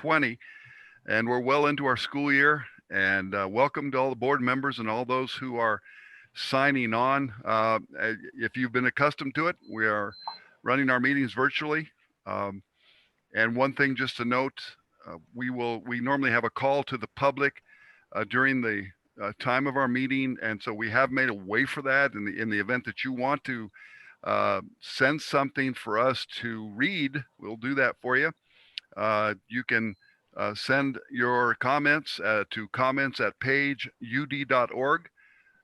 2020, and we're well into our school year. And welcome to all the board members and all those who are signing on. If you've been accustomed to it, we are running our meetings virtually. And one thing just to note, we normally have a call to the public during the time of our meeting, and so we have made a way for that in the event that you want to send something for us to read. We'll do that for you. You can send your comments to comments@pageud.org,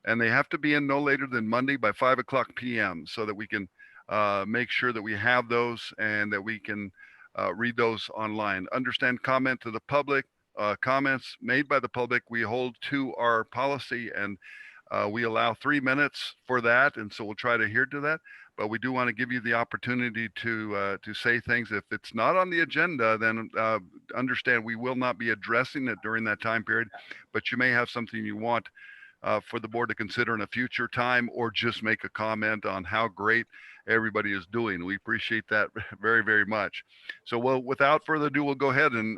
and they have to be in no later than Monday by 5:00 p.m. so that we can make sure that we have those and that we can read those online. Understand, comment to the public. Comments made by the public, we hold to our policy, and we allow 3 minutes for that, and so we'll try to adhere to that. But we do want to give you the opportunity to say things. If it's not on the agenda, then understand we will not be addressing it during that time period. But you may have something you want for the board to consider in a future time, or just make a comment on how great everybody is doing. We appreciate that very, very much. So, well, without further ado, we'll go ahead and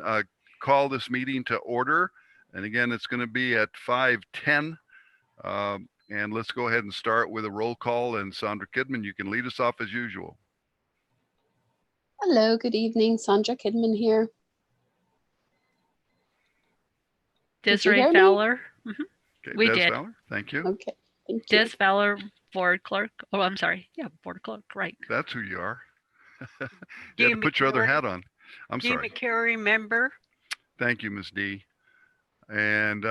call this meeting to order. And again, it's going to be at 5:10. And let's go ahead and start with a roll call. And Sandra Kidman, you can lead us off as usual. Hello, good evening. Sandra Kidman here. Desiree Fowler. Okay, We Des did. Fowler, thank you. Okay, thank you. Des Fowler, board clerk. Oh, I'm sorry. Yeah, board clerk, right. That's who you are. You had to put your other hat on. I'm sorry. McCary, member. Thank you, Ms. D. And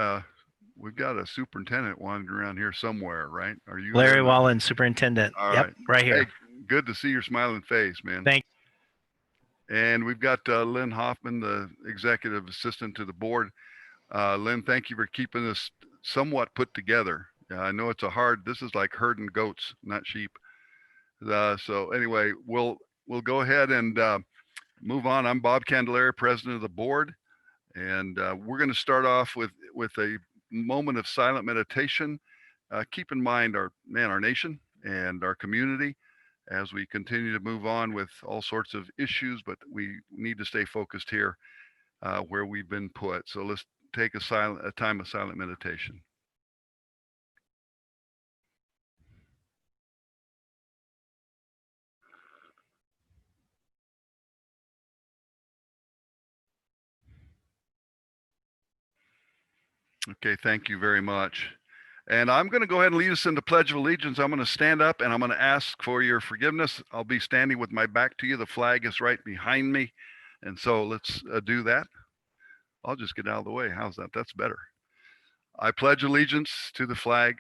we've got a superintendent wandering around here somewhere, right? Are you Larry there? Wallen, superintendent? All Yep, right here. Hey, good to see your smiling face, man. Thank And we've got Lynn Hoffman, the executive assistant to the board. Lynn, thank you for keeping this somewhat put together. I know it's this is like herding goats, not sheep. So anyway, we'll go ahead and move on. I'm Bob Candelaria, president of the board. And we're going to start off with a moment of silent meditation. Keep in mind our nation and our community as we continue to move on with all sorts of issues, but we need to stay focused here where we've been put. So let's take a time of silent meditation. Okay, thank you very much. And I'm going to go ahead and lead us into Pledge of Allegiance. I'm going to stand up and I'm going to ask for your forgiveness. I'll be standing with my back to you. The flag is right behind me. And so let's do that. I'll just get out of the way. How's that? That's better. I pledge allegiance to the flag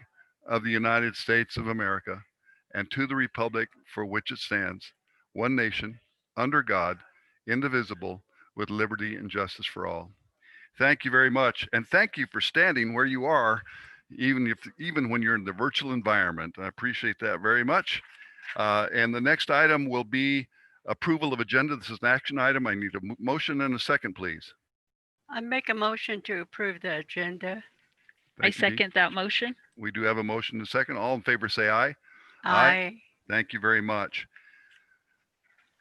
of the United States of America and to the republic for which it stands, one nation, under God, indivisible, with liberty and justice for all. Thank you very much. And thank you for standing where you are, even when you're in the virtual environment. I appreciate that very much. And the next item will be approval of agenda. This is an action item. I need a motion and a second, please. I make a motion to approve the agenda. Thank I you, Dee. second that motion. We do have a motion and a second. All in favor say aye. Aye. Thank you very much.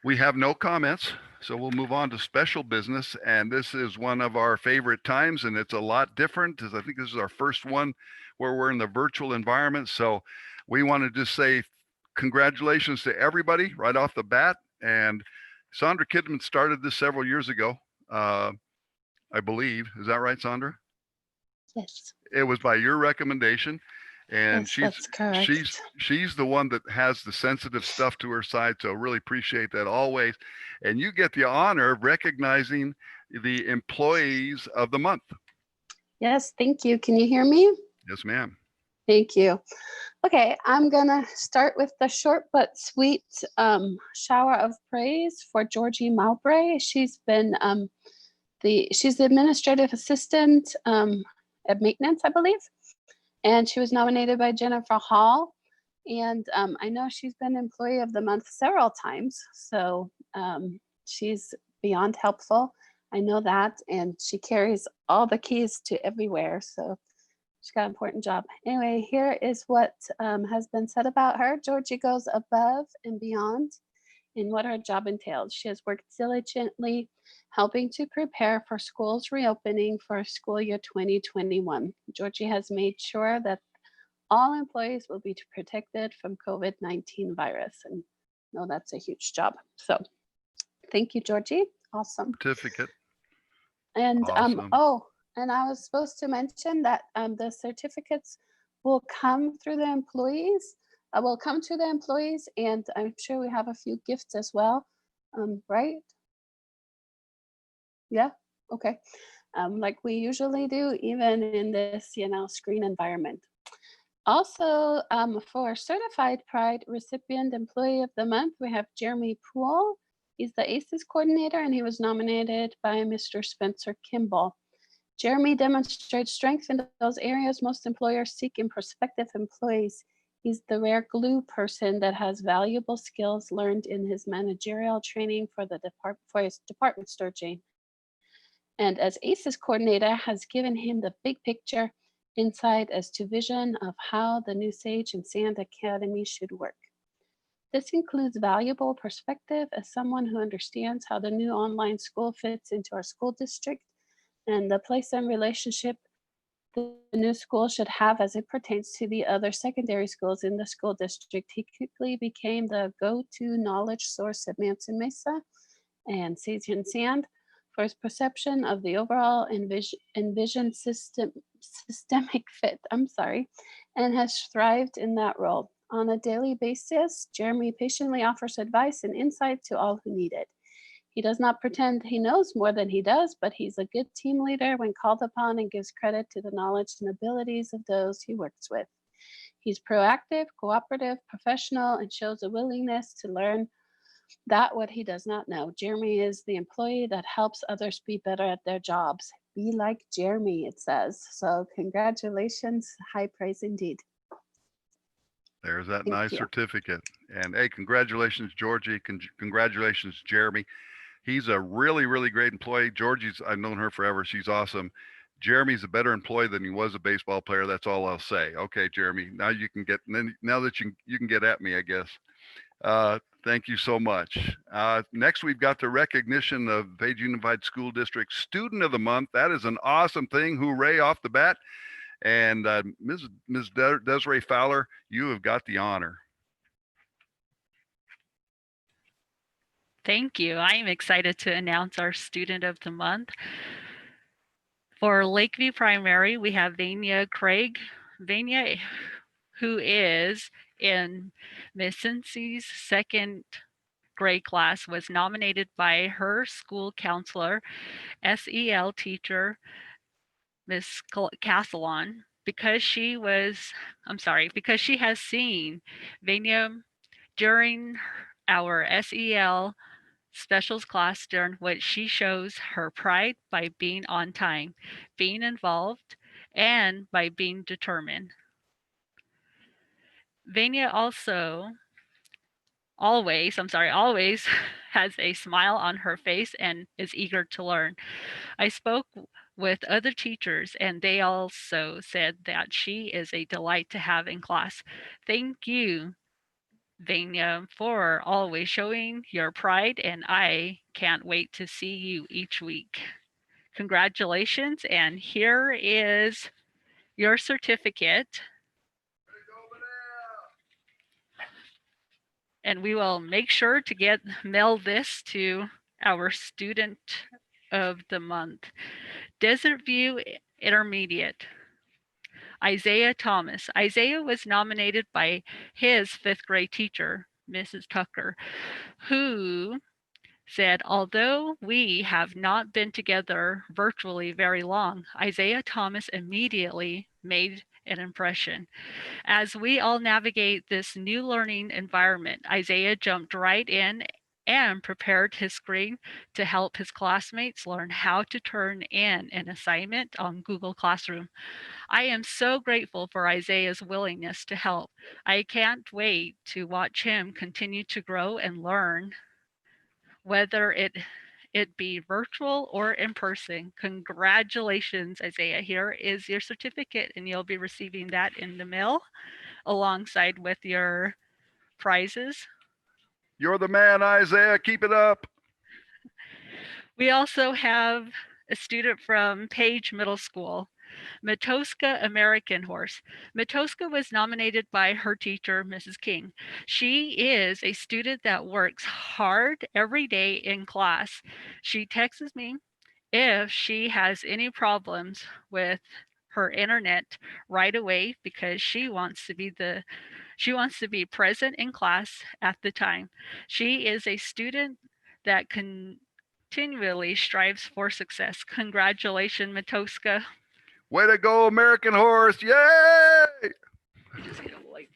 We have no comments, so we'll move on to special business. And this is one of our favorite times, and it's a lot different because I think this is our first one where we're in the virtual environment. So we want to just say congratulations to everybody right off the bat. And Sandra Kidman started this several years ago, I believe. Is that right, Sandra? Yes. It was by your recommendation. And Yes, that's correct. she's the one that has the sensitive stuff to her side. So really appreciate that always. And you get the honor of recognizing the employees of the month. Yes, thank you. Can you hear me? Yes, ma'am. Thank you. Okay, I'm gonna start with the short but sweet shower of praise for Georgie Mowbray. She's been she's the administrative assistant at maintenance, I believe. And she was nominated by Jennifer Hall. And I know she's been Employee of the Month several times. So she's beyond helpful. I know that. And she carries all the keys to everywhere. So she's got an important job. Anyway, here is what has been said about her. Georgie goes above and beyond in what her job entails. She has worked diligently helping to prepare for schools reopening for school year 2021. Georgie has made sure that all employees will be protected from COVID-19 virus. And no, that's a huge job. So thank you, Georgie. Awesome. Certificate. And Awesome. oh, and I was supposed to mention that the certificates will come through the employees. Will come to the employees, and I'm sure we have a few gifts as well. Right? Yeah. Okay. Like we usually do, even in this, screen environment. Also, for Certified Pride Recipient Employee of the Month, we have Jeremy Poole. He's the ACES coordinator, and he was nominated by Mr. Spencer Kimball. Jeremy demonstrates strength in those areas most employers seek in prospective employees. He's the rare glue person that has valuable skills learned in his managerial training for his department store, Jane. And as ACES coordinator has given him the big picture insight as to vision of how the New Sage and Sand Academy should work. This includes valuable perspective as someone who understands how the new online school fits into our school district and the place and relationship the new school should have as it pertains to the other secondary schools in the school district. He quickly became the go-to knowledge source at Manson Mesa and Sage and Sand for his perception of the overall envisioned systemic fit, and has thrived in that role. On a daily basis, Jeremy patiently offers advice and insight to all who need it. He does not pretend he knows more than he does, but he's a good team leader when called upon and gives credit to the knowledge and abilities of those he works with. He's proactive, cooperative, professional, and shows a willingness to learn what he does not know. Jeremy is the employee that helps others be better at their jobs. Be like Jeremy, it says. So congratulations, high praise indeed. There's that Thank nice you. certificate. And hey, congratulations, Georgie. Congratulations, Jeremy. He's a really, really great employee. I've known her forever. She's awesome. Jeremy's a better employee than he was a baseball player. That's all I'll say. Okay, Jeremy, now you can get, now that you can get at me, I guess. Thank you so much. Next, we've got the recognition of Page Unified School District Student of the Month. That is an awesome thing. Hooray off the bat. And Ms. Desiree Fowler, you have got the honor. Thank you. I am excited to announce our Student of the Month. For Lakeview Primary, we have Vania Craig. Vania, who is in Miss Cincy's second grade class, was nominated by her school counselor, SEL teacher, Miss Castellon, because she has seen Vania during our SEL specials class, during which she shows her pride by being on time, being involved, and by being determined. Vania always has a smile on her face and is eager to learn. I spoke with other teachers and they also said that she is a delight to have in class. Thank you, Vania, for always showing your pride, and I can't wait to see you each week. Congratulations, and here is your certificate. And we will make sure to mail this to our Student of the Month. Desert View Intermediate, Isaiah Thomas. Isaiah was nominated by his 5th grade teacher, Mrs. Tucker, who said, although we have not been together virtually very long, Isaiah Thomas immediately made an impression. As we all navigate this new learning environment, Isaiah jumped right in and prepared his screen to help his classmates learn how to turn in an assignment on Google Classroom. I am so grateful for Isaiah's willingness to help. I can't wait to watch him continue to grow and learn, whether it be virtual or in person. Congratulations, Isaiah. Here is your certificate, and you'll be receiving that in the mail alongside with your prizes. You're the man, Isaiah. Keep it up. We also have a student from Page Middle School, Matoska American Horse. Matoska was nominated by her teacher, Mrs. King. She is a student that works hard every day in class. She texts me if she has any problems with her internet right away because she wants to be present in class at the time. She is a student that continually strives for success. Congratulations, Matoska. Way to go, American Horse. Yay! I just hit a light.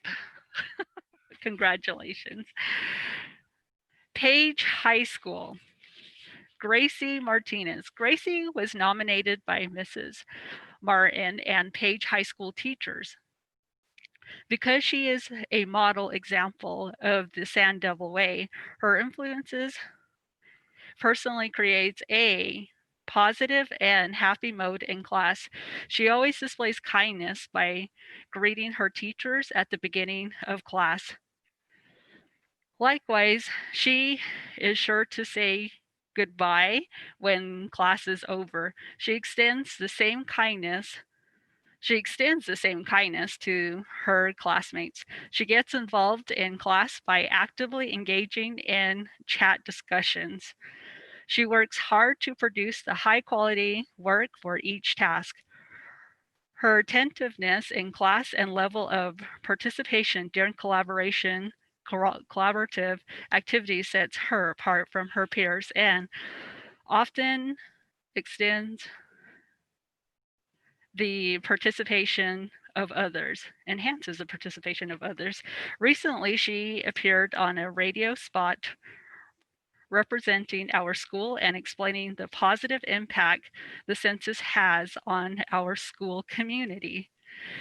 Congratulations. Page High School. Gracie Martinez. Gracie was nominated by Mrs. Martin and Page High School teachers. Because she is a model example of the Sand Devil Way, her influences personally creates a positive and happy mode in class. She always displays kindness by greeting her teachers at the beginning of class. Likewise, she is sure to say goodbye when class is over. She extends the same kindness to her classmates. She gets involved in class by actively engaging in chat discussions. She works hard to produce the high quality work for each task. Her attentiveness in class and level of participation during collaborative activities sets her apart from her peers and often extends the participation of others, enhances the participation of others. Recently, she appeared on a radio spot representing our school and explaining the positive impact the census has on our school community.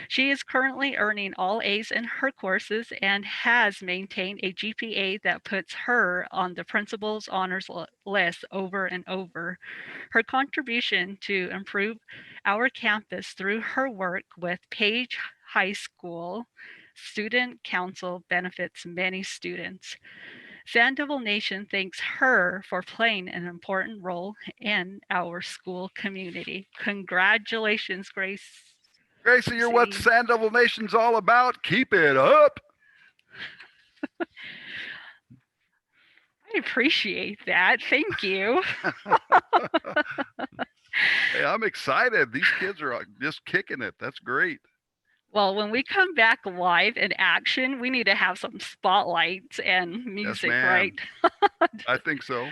She is currently earning all A's in her courses and has maintained a GPA that puts her on the principal's honors list over and over. Her contribution to improve our campus through her work with Page High School Student Council benefits many students. Sand Devil Nation thanks her for playing an important role in our school community. Congratulations, Grace. Gracie, you're what See. Sand Devil Nation's all about. Keep it up. I appreciate that. Thank you. Hey, I'm excited. These kids are just kicking it. That's great. Well, when we come back live in action, we need to have some spotlights and music, ma'am. right? I think so.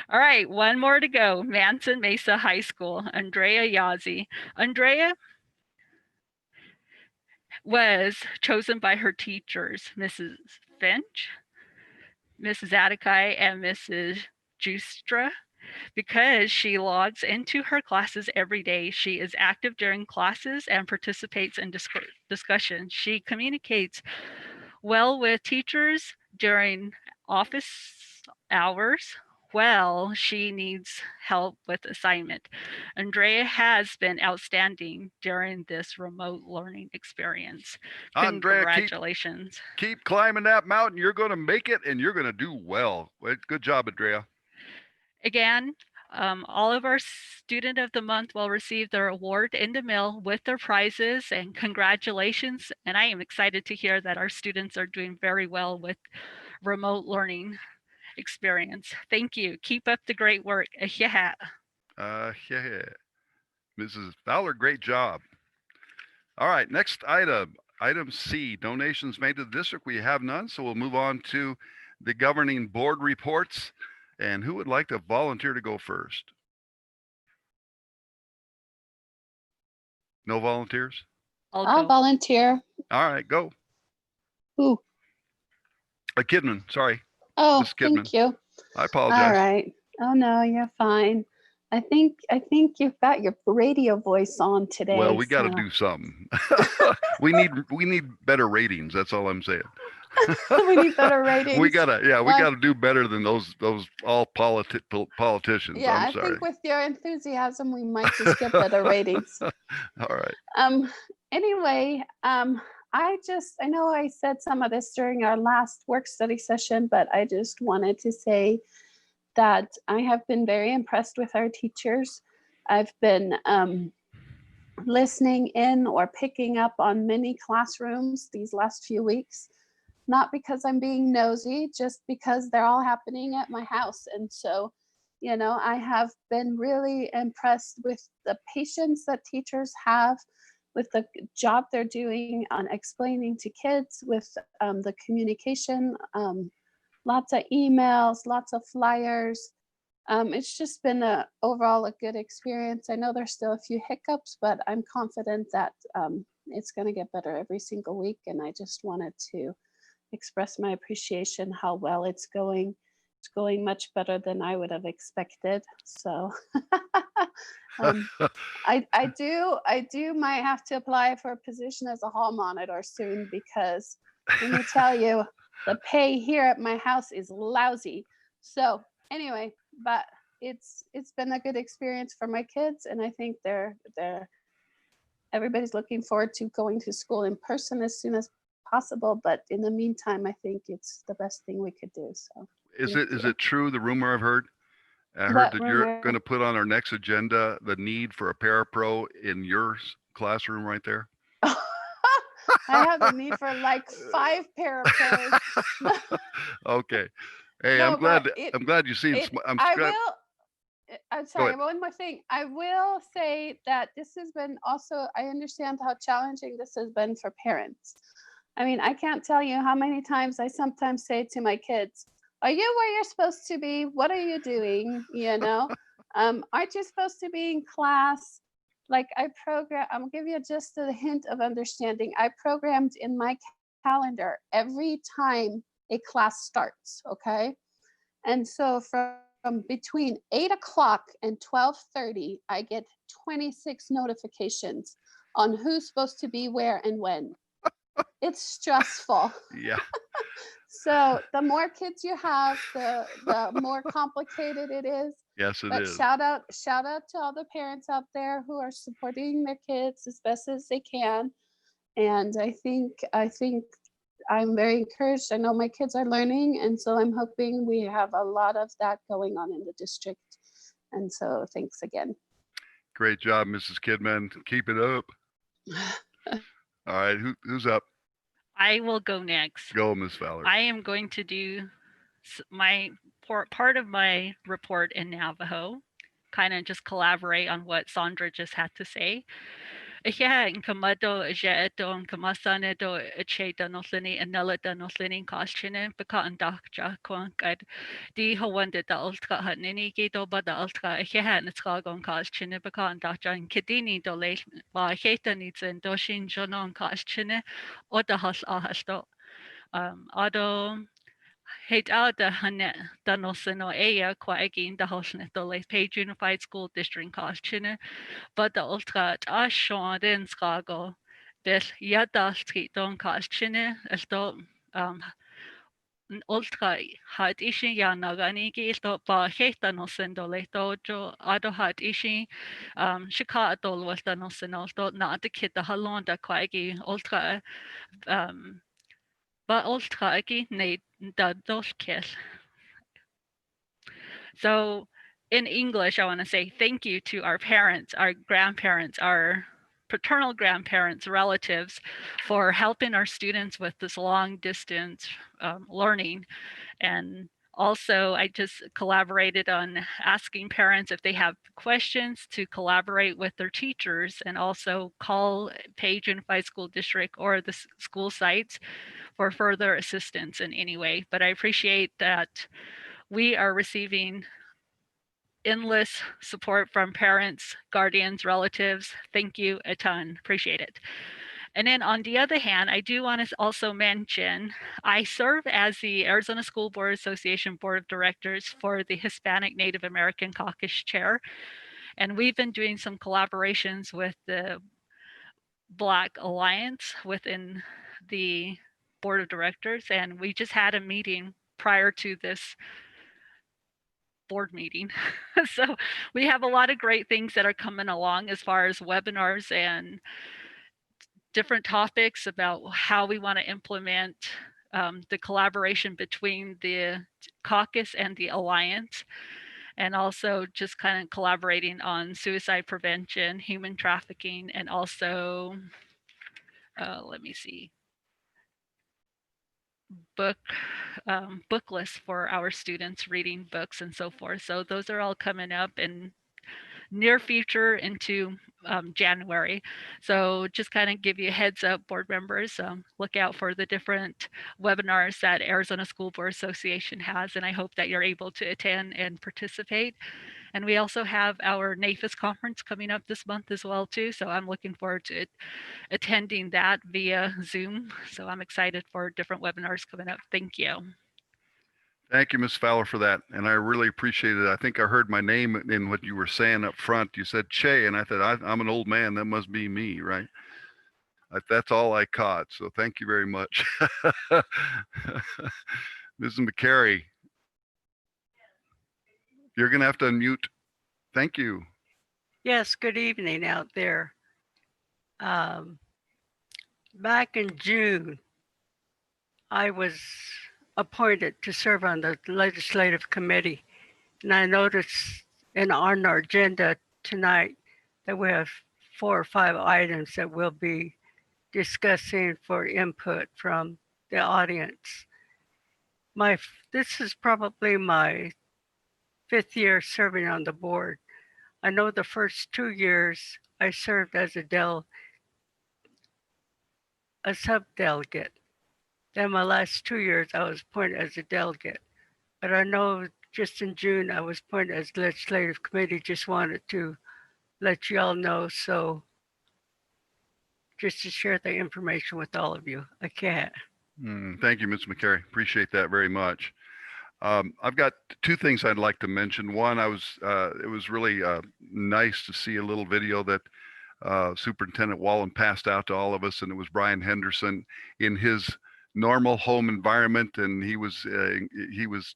All right, one more to go. Manson Mesa High School, Andrea Yazzie. Andrea was chosen by her teachers, Mrs. Finch, Mrs. Atakai, and Mrs. Justra. Because she logs into her classes every day, she is active during classes and participates in discussion. She communicates well with teachers during office hours. Well, she needs help with assignment. Andrea has been outstanding during this remote learning experience. Andrea, Congratulations. keep climbing that mountain. You're going to make it and you're going to do well. Good job, Andrea. Again, all of our Student of the Month will receive their award in the mail with their prizes, and congratulations. And I am excited to hear that our students are doing very well with remote learning experience. Thank you. Keep up the great work. Yeah. Yeah. Mrs. Fowler, great job. All right, next item. Item C, donations made to the district. We have none, so we'll move on to the governing board reports. And who would like to volunteer to go first? No volunteers? I'll go. volunteer. All right, go. Ooh. Kidman, sorry. Oh, Miss Kidman. thank you. I apologize. All right. Oh no, you're fine. I think you've got your radio voice on today. Well, we got to so- do something. we need better ratings. That's all I'm saying. We need better ratings. We gotta Well- do better than those all politicians. Yeah, I'm I sorry. think with your enthusiasm, we might just get better ratings. All right. Anyway, I know I said some of this during our last work study session, but I just wanted to say that I have been very impressed with our teachers. I've been listening in or picking up on many classrooms these last few weeks, not because I'm being nosy, just because they're all happening at my house. And so, I have been really impressed with the patience that teachers have, with the job they're doing on explaining to kids, with the communication, lots of emails, lots of flyers. It's just been overall a good experience. I know there's still a few hiccups, but I'm confident that it's going to get better every single week. And I just wanted to express my appreciation how well it's going. It's going much better than I would have expected. So I might have to apply for a position as a hall monitor soon, because let me tell you, the pay here at my house is lousy. So anyway, but it's been a good experience for my kids, and I think everybody's looking forward to going to school in person as soon as possible. But in the meantime, I think it's the best thing we could do. So Is thank it you. true, the rumor I've heard? I heard What that you're rumor? going to put on our next agenda the need for a parapro in your classroom right there. I have a need for like 5 parapros. Okay. Hey, No, but I'm glad you seen. I'm I glad. will. I'm Go sorry. ahead. One more thing. I will say that this has been also. I understand how challenging this has been for parents. I mean, I can't tell you how many times I sometimes say to my kids, "Are you where you're supposed to be? What are you doing? Aren't you supposed to be in class?" Like I'll give you just a hint of understanding. I programmed in my calendar every time a class starts. Okay. And so from between 8 o'clock and 12:30, I get 26 notifications on who's supposed to be where and when. It's stressful. Yeah. So the more kids you have, the more complicated it is. Yes, it But is. shout out to all the parents out there who are supporting their kids as best as they can. And I think I'm very encouraged. I know my kids are learning, and so I'm hoping we have a lot of that going on in the district. And so thanks again. Great job, Mrs. Kidman. Keep it up. All right. Who's up? I will go next. Go, Miss Valerie. I am going to do my part of my report in Navajo, kind of just collaborate on what Sandra just had to say. Yeah, in Kamado, Jeto, and Kamasanedo, Cheta Noslini, and Nelita Noslini Koschine, Baka and Dakja, Quankad, Di Hawanda, the Ultra Hanini Gito, but the Ultra, yeah, and it's Kagon Koschine, Baka and Dakja, and Kadini Dole, Heta needs and Doshin Jonon Koschine, or the Hus Ahasto. Ado Heit out the Hanet, the Nosino Aya, Quagin, the Hosnet, the Lake Page Unified School District Koschine. But the ultra ashon den skago bel yada street don kastchine esto ultra hat ishin ya nagani ki esto ba heta no sendo leto jo ado hat ishin shika atol wasta no seno sto na de kit the halon da kwagi ultra ba ultra aki ne da dos kes. So in English, I want to say thank you to our parents, our grandparents, our paternal grandparents, relatives for helping our students with this long distance learning. And also, I just collaborated on asking parents if they have questions to collaborate with their teachers, and also call Page Unified School District or the school sites for further assistance in any way. But I appreciate that we are receiving endless support from parents, guardians, relatives. Thank you a ton. Appreciate it. And then on the other hand, I do want to also mention I serve as the Arizona School Board Association Board of Directors for the Hispanic Native American Caucus Chair. And we've been doing some collaborations with the Black Alliance within the Board of Directors. And we just had a meeting prior to this board meeting. So we have a lot of great things that are coming along as far as webinars and different topics about how we want to implement the collaboration between the caucus and the alliance, and also just kind of collaborating on suicide prevention, human trafficking, and also, let me see, book lists for our students reading books and so forth. So those are all coming up in near future into January. So just kind of give you a heads up, board members, look out for the different webinars that Arizona School Board Association has, and I hope that you're able to attend and participate. And we also have our NAFIS conference coming up this month as well too. So I'm looking forward to attending that via Zoom. So I'm excited for different webinars coming up. Thank you. Thank you, Ms. Fowler, for that. And I really appreciate it. I think I heard my name in what you were saying up front. You said Che, and I thought, I'm an old man. That must be me, right? That's all I caught. So thank you very much. Mrs. McCary, you're going to have to unmute. Thank you. Yes, good evening out there. Back in June, I was appointed to serve on the legislative committee, and I noticed on our agenda tonight that we have 4 or 5 items that we'll be discussing for input from the audience. This is probably my 5th year serving on the board. I know the first 2 years I served as a sub-delegate. Then my last 2 years I was appointed as a delegate. But I know just in June I was appointed as legislative committee. Just wanted to let you all know, so just to share the information with all of you. I can't. Thank you, Ms. McCary. Appreciate that very much. I've got 2 things I'd like to mention. One, it was really nice to see a little video that Superintendent Wallen passed out to all of us, and it was Brian Henderson in his normal home environment, and he was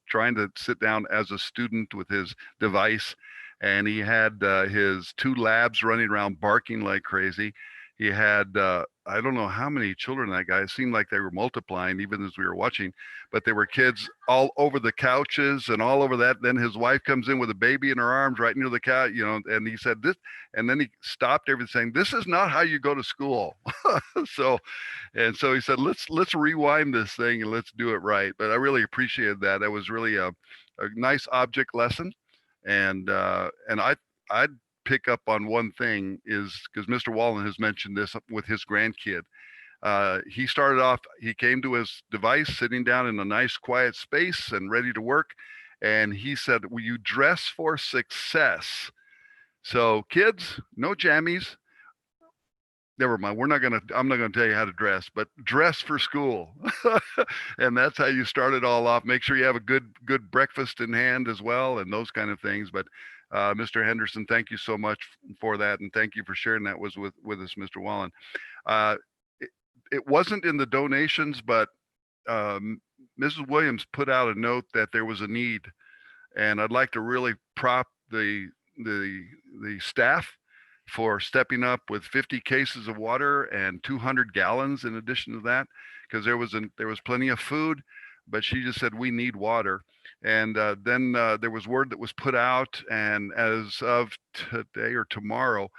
trying to sit down as a student with his device, and he had his 2 labs running around barking like crazy. He had I don't know how many children that guy. It seemed like they were multiplying even as we were watching, but there were kids all over the couches and all over that. Then his wife comes in with a baby in her arms right near the couch, and he said this, and then he stopped everything saying, "This is not how you go to school." so he said, let's rewind this thing and let's do it right. But I really appreciated that. That was really a nice object lesson. And I'd pick up on one thing is because Mr. Wallen has mentioned this with his grandkid. He started off, he came to his device sitting down in a nice quiet space and ready to work. And he said, "Will you dress for success?" So kids, no jammies. Never mind. I'm not gonna tell you how to dress, but dress for school. And that's how you start it all off. Make sure you have a good breakfast in hand as well, and those kind of things. But Mr. Henderson, thank you so much for that, and thank you for sharing that with us, Mr. Wallen. It wasn't in the donations, but Mrs. Williams put out a note that there was a need, and I'd like to really prop the staff for stepping up with 50 cases of water and 200 gallons in addition to that, because there was plenty of food, but she just said we need water. And then there was word that was put out, and as of today or tomorrow,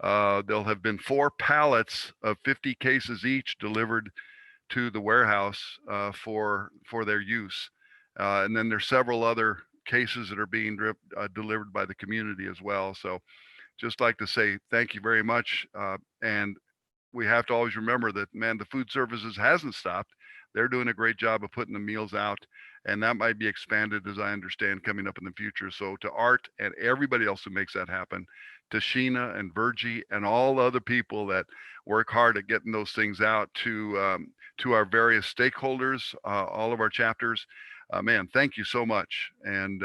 there'll have been 4 pallets of 50 cases each delivered to the warehouse for their use. And then there's several other cases that are being delivered by the community as well. So just like to say thank you very much. And we have to always remember that, man, the food services hasn't stopped. They're doing a great job of putting the meals out, and that might be expanded, as I understand, coming up in the future. So to Art and everybody else who makes that happen, to Sheena and Virgie and all other people that work hard at getting those things out to our various stakeholders, all of our chapters, man, thank you so much. And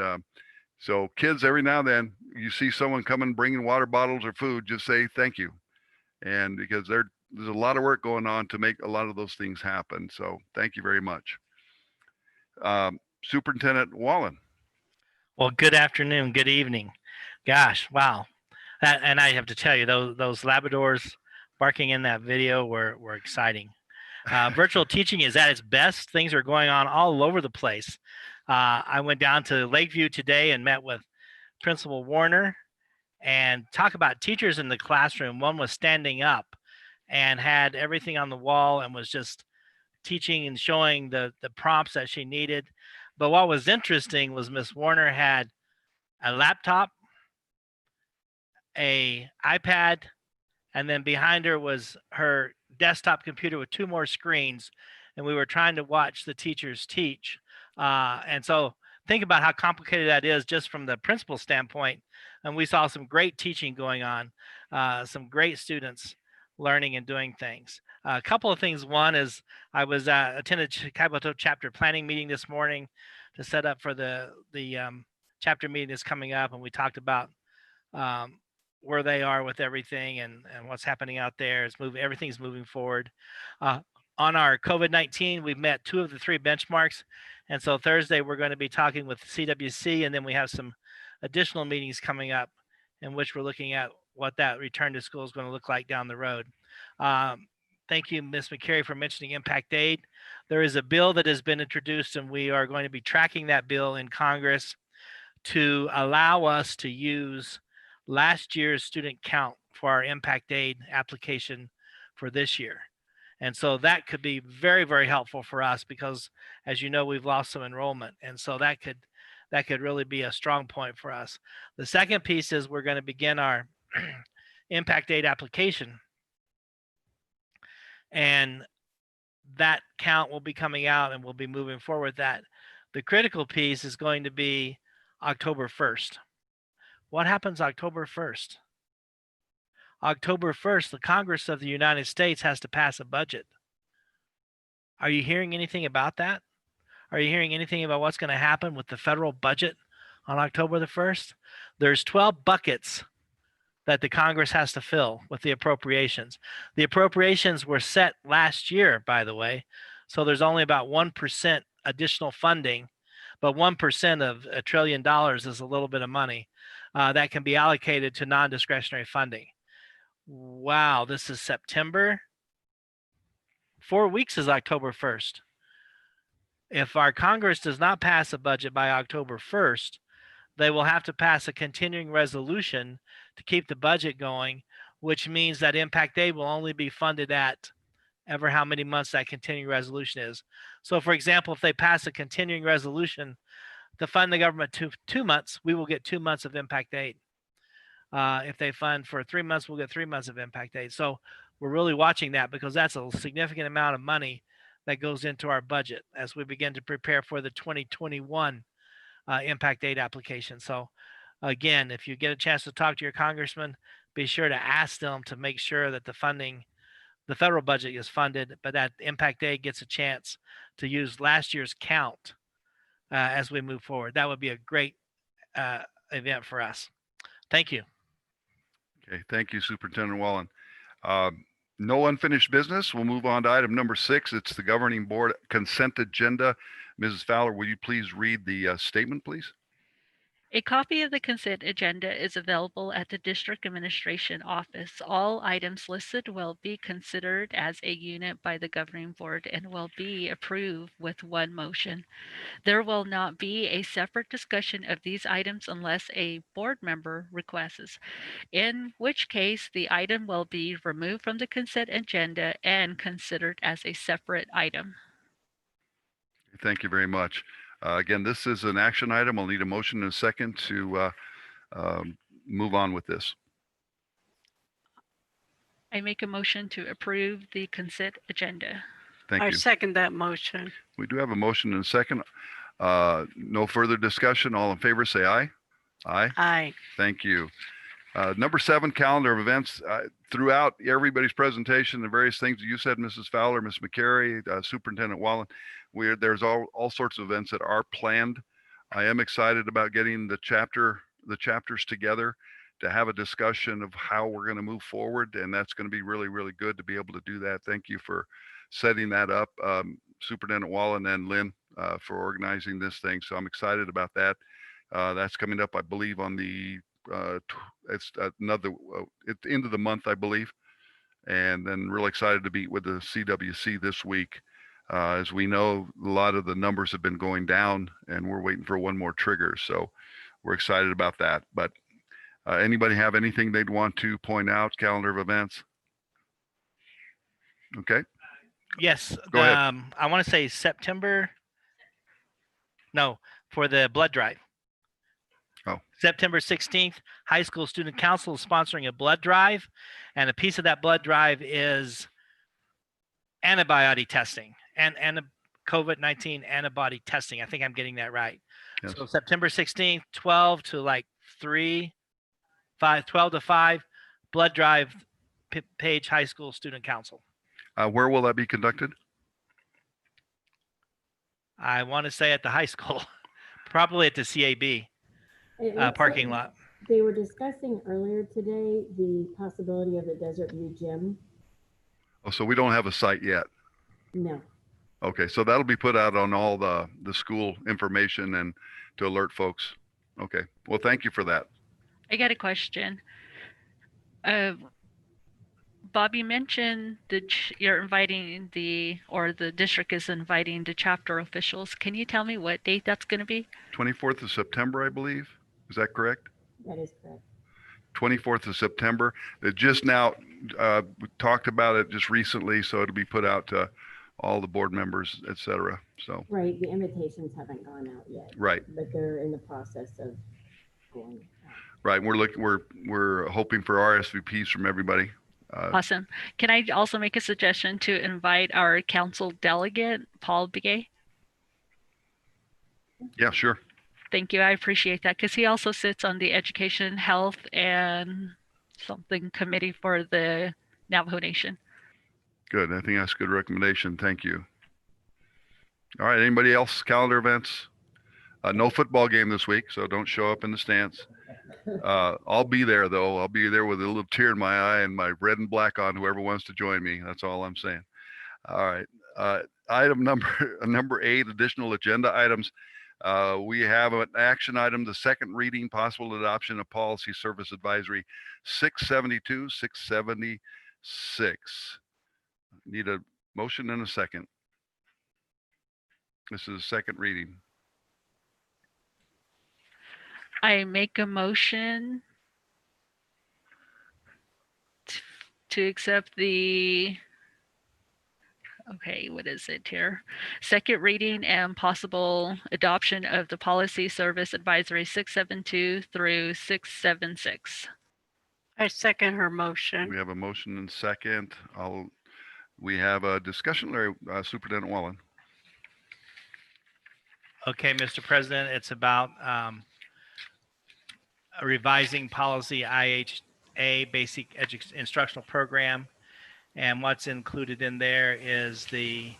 so kids, every now and then you see someone coming bringing water bottles or food, just say thank you. And because there's a lot of work going on to make a lot of those things happen. So thank you very much. Superintendent Wallen. Well, good afternoon, good evening. Gosh, wow. And I have to tell you, those Labradors barking in that video were exciting. Virtual teaching is at its best. Things are going on all over the place. I went down to Lakeview today and met with Principal Warner and talk about teachers in the classroom. One was standing up and had everything on the wall and was just teaching and showing the prompts that she needed. But what was interesting was Miss Warner had a laptop, a iPad, and then behind her was her desktop computer with 2 more screens, and we were trying to watch the teachers teach. And so think about how complicated that is just from the principal standpoint. And we saw some great teaching going on, some great students learning and doing things. A couple of things. One is I was attended Kaibwato chapter planning meeting this morning to set up for the chapter meeting that's coming up, and we talked about where they are with everything and what's happening out there. Everything's moving forward. On our COVID-19, we've met 2 of the 3 benchmarks. And so Thursday, we're going to be talking with CWC, and then we have some additional meetings coming up in which we're looking at what that return to school is going to look like down the road. Thank you, Ms. McCary, for mentioning Impact Aid. There is a bill that has been introduced, and we are going to be tracking that bill in Congress to allow us to use last year's student count for our Impact Aid application for this year. And so that could be very, very helpful for us because, as you know, we've lost some enrollment. And so that could really be a strong point for us. The second piece is we're going to begin our Impact Aid application. And that count will be coming out and we'll be moving forward with that. The critical piece is going to be October 1st. What happens October 1st? October 1st, the Congress of the United States has to pass a budget. Are you hearing anything about that? Are you hearing anything about what's going to happen with the federal budget on October the 1st? There's 12 buckets that the Congress has to fill with the appropriations. The appropriations were set last year, by the way, so there's only about 1% additional funding, but 1% of $1 trillion is a little bit of money that can be allocated to non-discretionary funding. Wow, this is September. 4 weeks is October 1st. If our Congress does not pass a budget by October 1st, they will have to pass a continuing resolution to keep the budget going, which means that Impact Aid will only be funded at ever how many months that continuing resolution is. So for example, if they pass a continuing resolution to fund the government 2 months, we will get 2 months of Impact Aid. If they fund for 3 months, we'll get 3 months of Impact Aid. So we're really watching that because that's a significant amount of money that goes into our budget as we begin to prepare for the 2021 Impact Aid application. So again, if you get a chance to talk to your congressman, be sure to ask them to make sure that the funding, the federal budget is funded, but that Impact Aid gets a chance to use last year's count as we move forward. That would be a great event for us. Thank you. Okay, thank you, Superintendent Wallen. No unfinished business. We'll move on to item number 6. It's the governing board consent agenda. Mrs. Fowler, will you please read the statement, please? A copy of the consent agenda is available at the District Administration Office. All items listed will be considered as a unit by the governing board and will be approved with one motion. There will not be a separate discussion of these items unless a board member requests, in which case the item will be removed from the consent agenda and considered as a separate item. Thank you very much. Again, this is an action item. I'll need a motion in a second to move on with this. I make a motion to approve the consent agenda. Thank I you. second that motion. We do have a motion in a second. No further discussion. All in favor, say aye. Aye. Aye. Thank you. Number 7, calendar of events. Throughout everybody's presentation, the various things you said, Mrs. Fowler, Ms. McCary, Superintendent Wallen, there's all sorts of events that are planned. I am excited about getting the chapters together to have a discussion of how we're going to move forward, and that's going to be really, really good to be able to do that. Thank you for setting that up, Superintendent Wallen and Lynn, for organizing this thing. So I'm excited about that. That's coming up, I believe, on the it's the end of the month, I believe. and then real excited to meet with the CWC this week. As we know, a lot of the numbers have been going down, and we're waiting for one more trigger. So we're excited about that. But anybody have anything they'd want to point out? Calendar of events? Okay. Yes. Go ahead. I want to say September. No, for the blood drive. Oh. September 16th, High School Student Council is sponsoring a blood drive, and a piece of that blood drive is antibody testing and COVID-19 antibody testing. I think I'm getting that right. Yes. So September 16th, 12 to like 12 to 5, blood drive, Page High School Student Council. Where will that be conducted? I want to say at the high school, probably at the CAB It looks parking like lot. They were discussing earlier today the possibility of the Desert View Gym. Oh, so we don't have a site yet. No. Okay, so that'll be put out on all the school information and to alert folks. Okay, well, thank you for that. I got a question. Bob, you mentioned that you're inviting the district is inviting the chapter officials. Can you tell me what date that's going to be? 24th of September, I believe. Is that correct? That is correct. 24th of September. It just now, we talked about it just recently, so it'll be put out to all the board members, et cetera. So, Right, the invitations haven't gone out yet, right, but they're in the process of going out. right. We're hoping for RSVPs from everybody. Awesome. Can I also make a suggestion to invite our council delegate, Paul Begay? Yeah, sure. Thank you. I appreciate that because he also sits on the Education, Health, and something committee for the Navajo Nation. Good. I think that's a good recommendation. Thank you. All right. Anybody else? Calendar events? No football game this week, so don't show up in the stands. I'll be there though. I'll be there with a little tear in my eye and my red and black on. Whoever wants to join me. That's all I'm saying. All right. Item number 8, additional agenda items. We have an action item, the second reading, possible adoption of policy service advisory 672, 676. Need a motion and a second. This is a second reading. I make a motion to accept what is it here? Second reading and possible adoption of the policy service advisory 672 through 676. I second her motion. We have a motion and second. We have a discussion, Larry, Superintendent Wallen. Okay, Mr. President, it's about revising policy IHA, basic instructional program. And what's included in there is the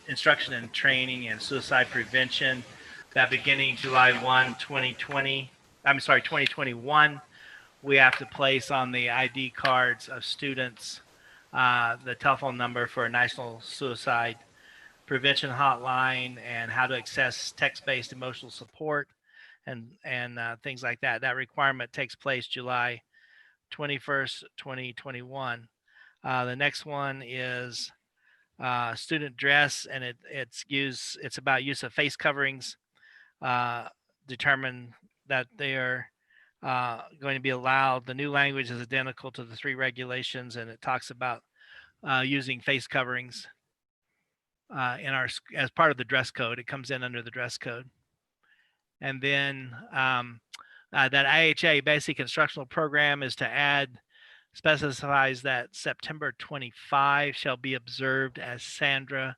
instruction and training and suicide prevention that beginning July 1, 2021, we have to place on the ID cards of students the telephone number for a national suicide prevention hotline and how to access text-based emotional support and things like that. That requirement takes place July 21st, 2021. The next one is student dress, and it's about use of face coverings. Determine that they are going to be allowed. The new language is identical to the 3 regulations, and it talks about using face coverings as part of the dress code. It comes in under the dress code. And then that IHA basic instructional program is to add, specifies that September 25 shall be observed as Sandra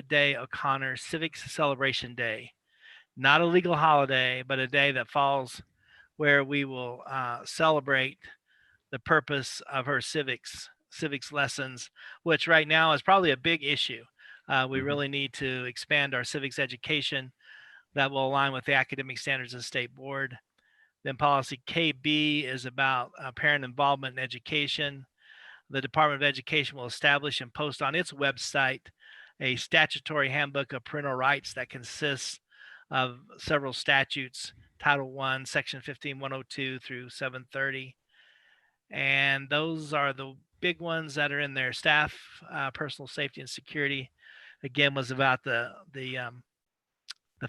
Day O'Connor Civics Celebration Day. Not a legal holiday, but a day that falls where we will celebrate the purpose of her civics lessons, which right now is probably a big issue. We really need to expand our civics education that will align with the academic standards of the state board. Then policy KB is about parent involvement in education. The Department of Education will establish and post on its website a statutory handbook of parental rights that consists of several statutes, Title I, Section 15102 through 730. And those are the big ones that are in there. Staff, personal safety and security, again, was about the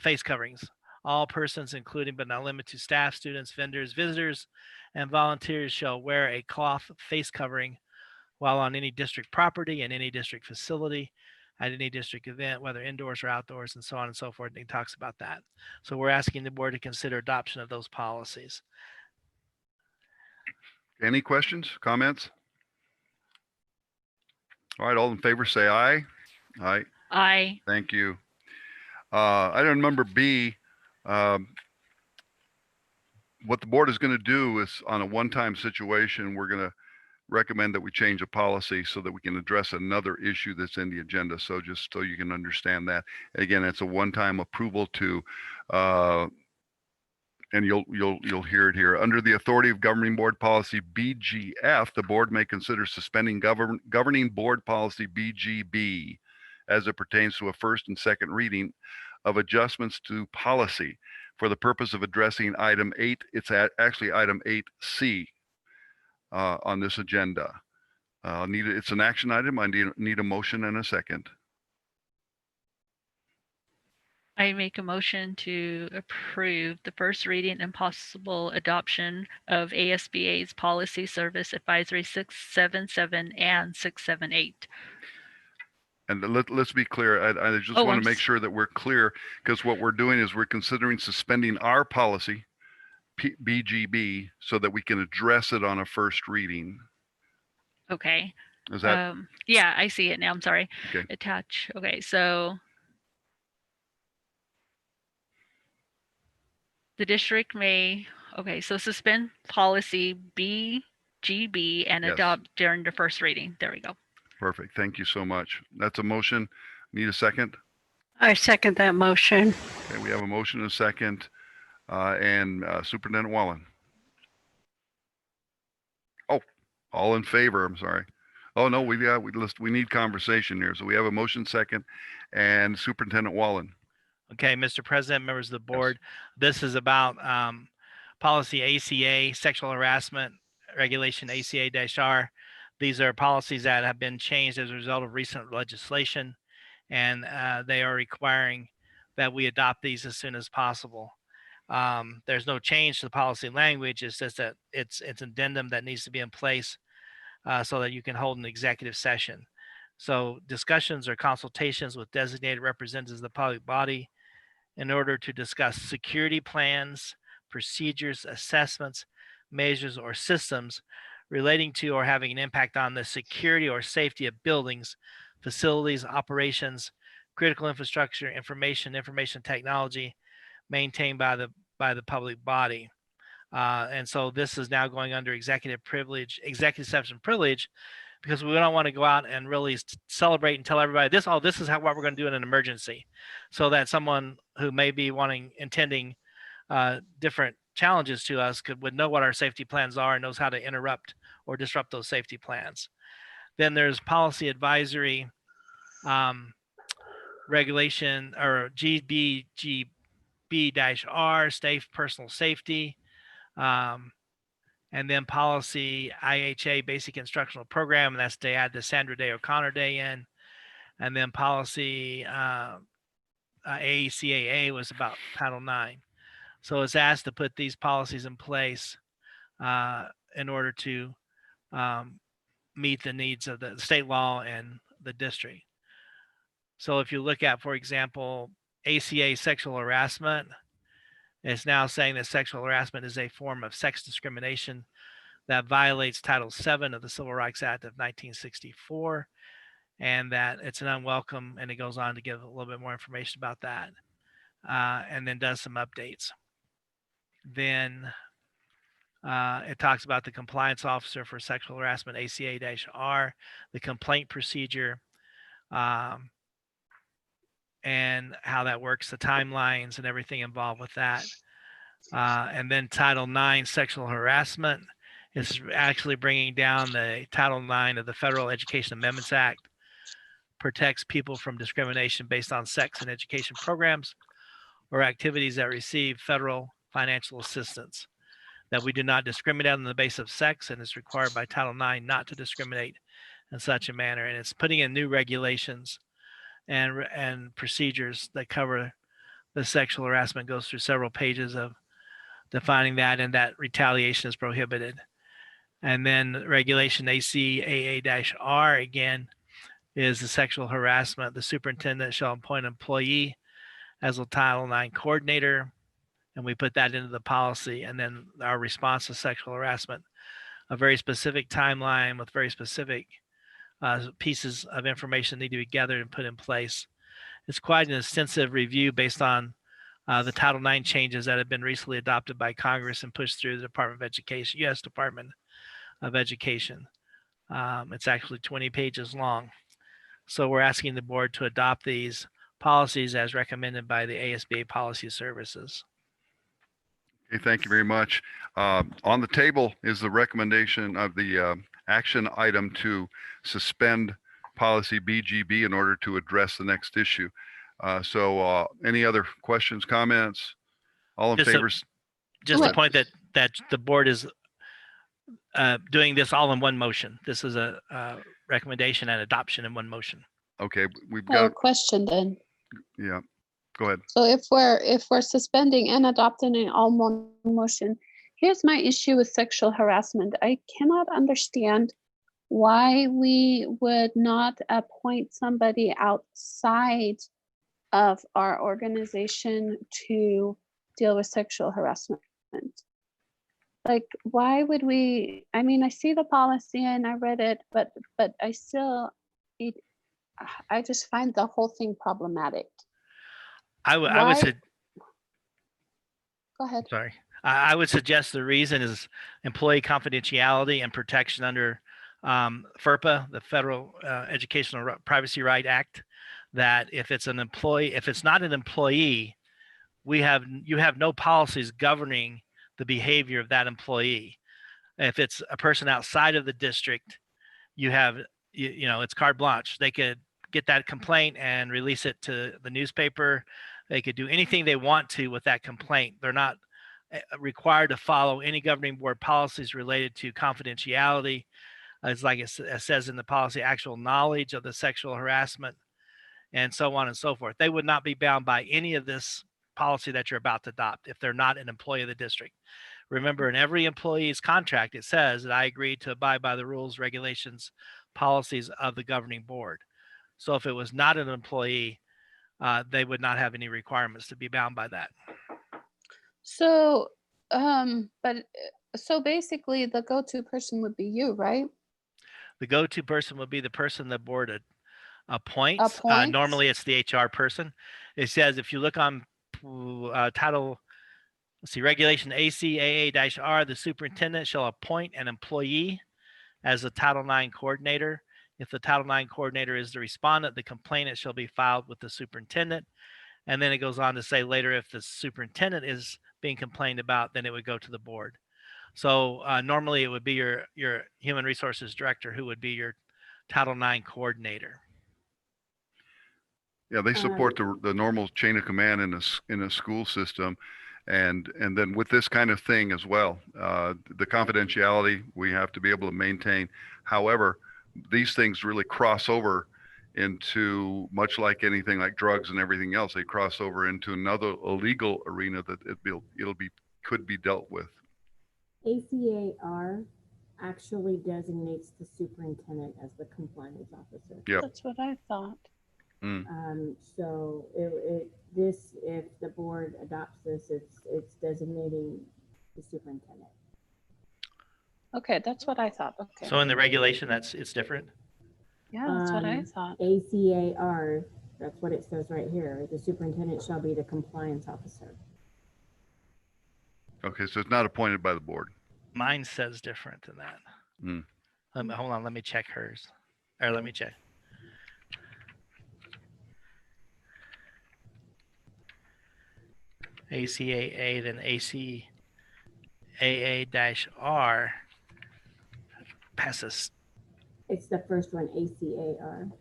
face coverings. All persons, including but not limited to staff, students, vendors, visitors, and volunteers, shall wear a cloth face covering while on any district property and any district facility at any district event, whether indoors or outdoors, and so on and so forth. And he talks about that. So we're asking the board to consider adoption of those policies. Any questions, comments? All right, all in favor, say aye. Aye. Aye. Thank you. Item number B, what the board is going to do is on a one-time situation, we're going to recommend that we change a policy so that we can address another issue that's in the agenda. So just so you can understand that. Again, it's a one-time approval to, and you'll hear it here. Under the authority of governing board policy BGF, the board may consider suspending governing board policy BGB as it pertains to a first and second reading of adjustments to policy for the purpose of addressing item 8. It's actually item 8C on this agenda. It's an action item. I need a motion and a second. I make a motion to approve the first reading and possible adoption of ASBA's Policy Service Advisory 677 and 678. And let's be clear. I just Oh, want to make sure that we're clear, because what we're doing is we're considering suspending our policy, BGB, so that we can address it on a first reading. Okay. Is that Yeah, I see it now. I'm sorry. Okay. Attach. Okay, so the district may, okay, so suspend policy BGB and Yes. adopt during the first reading. There we go. perfect? Thank you so much. That's a motion. Need a second? I second that motion. Okay, we have a motion and a second. And Superintendent Wallen. Oh, all in favor. I'm sorry. Oh no, we need conversation here. So we have a motion second, and Superintendent Wallen. Okay, Mr. President, members of the board, this is about policy ACA, sexual harassment regulation ACA-R. These are policies that have been changed as a result of recent legislation, and they are requiring that we adopt these as soon as possible. There's no change to the policy language. It's just that it's an addendum that needs to be in place so that you can hold an executive session. So discussions or consultations with designated representatives of the public body in order to discuss security plans, procedures, assessments, measures, or systems relating to or having an impact on the security or safety of buildings, facilities, operations, critical infrastructure, information technology maintained by the public body. And so this is now going under executive session privilege, because we don't want to go out and really celebrate and tell everybody this is what we're going to do in an emergency, so that someone who may be intending different challenges to us would know what our safety plans are and knows how to interrupt or disrupt those safety plans. Then there's policy advisory regulation, or GBGB-R, safe personal safety. And then policy IHA, basic instructional program, and that's to add the Sandra Day O'Connor Day in. And then policy ACAA was about Title IX. So it's asked to put these policies in place in order to meet the needs of the state law and the district. So if you look at, for example, ACA sexual harassment, it's now saying that sexual harassment is a form of sex discrimination that violates Title VII of the Civil Rights Act of 1964, and that it's an unwelcome, and it goes on to give a little bit more information about that, and then does some updates. Then it talks about the compliance officer for sexual harassment, ACA-R, the complaint procedure, and how that works, the timelines and everything involved with that. And then Title IX, sexual harassment, is actually bringing down the Title IX of the Federal Education Amendments Act, protects people from discrimination based on sex and education programs or activities that receive federal financial assistance. that we do not discriminate on the basis of sex, and is required by Title IX not to discriminate in such a manner. And it's putting in new regulations and procedures that cover the sexual harassment. Goes through several pages of defining that, and that retaliation is prohibited. And then regulation ACAA-R again is the sexual harassment. The superintendent shall appoint an employee as a Title IX coordinator, and we put that into the policy. And then our response to sexual harassment, a very specific timeline with very specific pieces of information need to be gathered and put in place. It's quite an extensive review based on the Title IX changes that have been recently adopted by Congress and pushed through the Department of Education, U.S. Department of Education. It's actually 20 pages long. So we're asking the board to adopt these policies as recommended by the ASBA Policy Services. Okay, thank you very much. On the table is the recommendation of the action item to suspend policy BGB in order to address the next issue. So any other questions, comments? All in Just a- favor? Just a Right. point that the board is doing this all in one motion. This is a recommendation and adoption in one motion. Okay, we've I have a got, question then. yeah, go ahead. So if we're suspending and adopting in all one motion, here's my issue with sexual harassment. I cannot understand why we would not appoint somebody outside of our organization to deal with sexual harassment. Like, why would we? I mean, I see the policy and I read it, but I still, I just find the whole thing problematic. I would Why- say, Go ahead. sorry. I would suggest the reason is employee confidentiality and protection under FERPA, the Federal Educational Privacy Right Act, that if it's an employee, if it's not an employee, you have no policies governing the behavior of that employee. If it's a person outside of the district, you have, it's carte blanche. They could get that complaint and release it to the newspaper. They could do anything they want to with that complaint. They're not required to follow any governing board policies related to confidentiality. It's like it says in the policy, actual knowledge of the sexual harassment, and so on and so forth. They would not be bound by any of this policy that you're about to adopt if they're not an employee of the district. Remember, in every employee's contract, it says that I agree to abide by the rules, regulations, policies of the governing board. So if it was not an employee, they would not have any requirements to be bound by that. So, so basically the go-to person would be you, right? The go-to person would be the person the board appoints. Appoints? Normally, it's the HR person. It says if you look on regulation ACAA-R, the superintendent shall appoint an employee as a Title IX coordinator. If the Title IX coordinator is the respondent, the complainant shall be filed with the superintendent. And then it goes on to say later, if the superintendent is being complained about, then it would go to the board. So normally it would be your human resources director who would be your Title IX coordinator. Yeah, they support the normal chain of command in a school system. And then with this kind of thing as well, the confidentiality we have to be able to maintain. However, these things really cross over into, much like anything like drugs and everything else, they cross over into another illegal arena that could be dealt with. ACAR actually designates the superintendent as the compliance officer. Yep. That's what I thought. So if the board adopts this, it's designating the superintendent. Okay, that's what I thought. Okay. So in the regulation, it's different. Yeah, that's what I thought. ACAR, that's what it says right here. The superintendent shall be the compliance officer. Okay, so it's not appointed by the board. Mine says different than that. Hold on, let me check hers. Or let me check. ACAA, then ACAA-R passes. It's the first one, ACAR.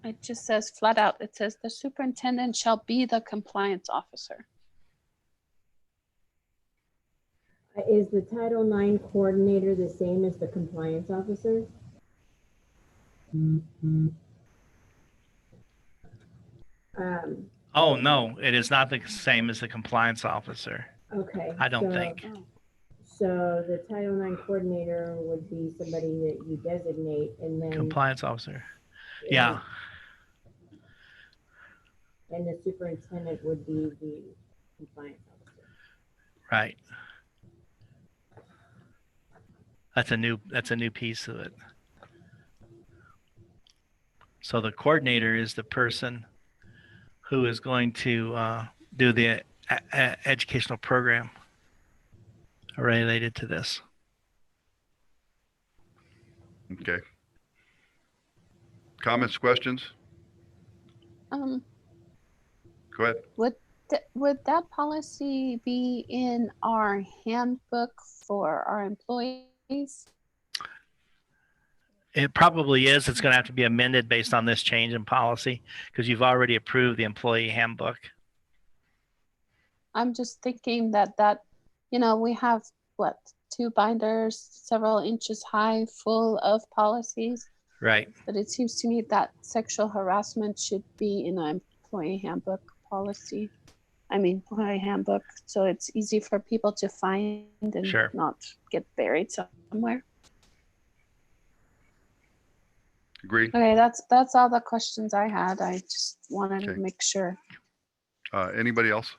It just says flat out, it says the superintendent shall be the compliance officer. Is the Title IX coordinator the same as the compliance officer? Oh, no, it is not the same as the compliance officer. Okay. I don't think. So the Title IX coordinator would be somebody that you designate, and then Compliance officer. Yeah. and the superintendent would be the compliance officer. Right. That's a new piece of it. So the coordinator is the person who is going to do the educational program related to this. Okay. Comments, questions? Um, Go ahead. would that policy be in our handbook for our employees? It probably is. It's going to have to be amended based on this change in policy because you've already approved the employee handbook. I'm just thinking that, we have what, 2 binders, several inches high, full of policies. Right. But it seems to me that sexual harassment should be in an employee handbook policy. Employee handbook, so it's easy for people to find and Sure. not get buried somewhere. Agree. Okay, that's all the questions I had. I just wanted Okay. to make sure. Anybody else?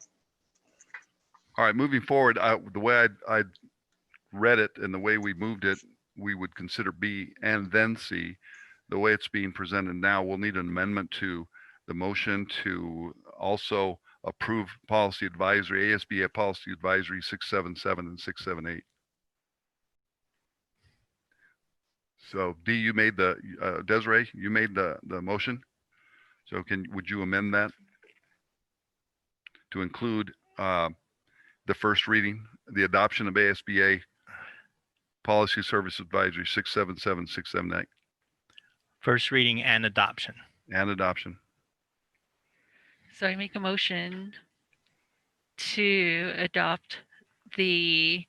All right, moving forward, the way I read it and the way we moved it, we would consider B and then C. The way it's being presented now, we'll need an amendment to the motion to also approve policy advisory, ASBA policy advisory 677 and 678. So D, you made Desiree, you made the motion. So would you amend that to include the first reading, the adoption of ASBA Policy Service Advisory 677, 678, First reading and adoption. and adoption? So I make a motion to adopt the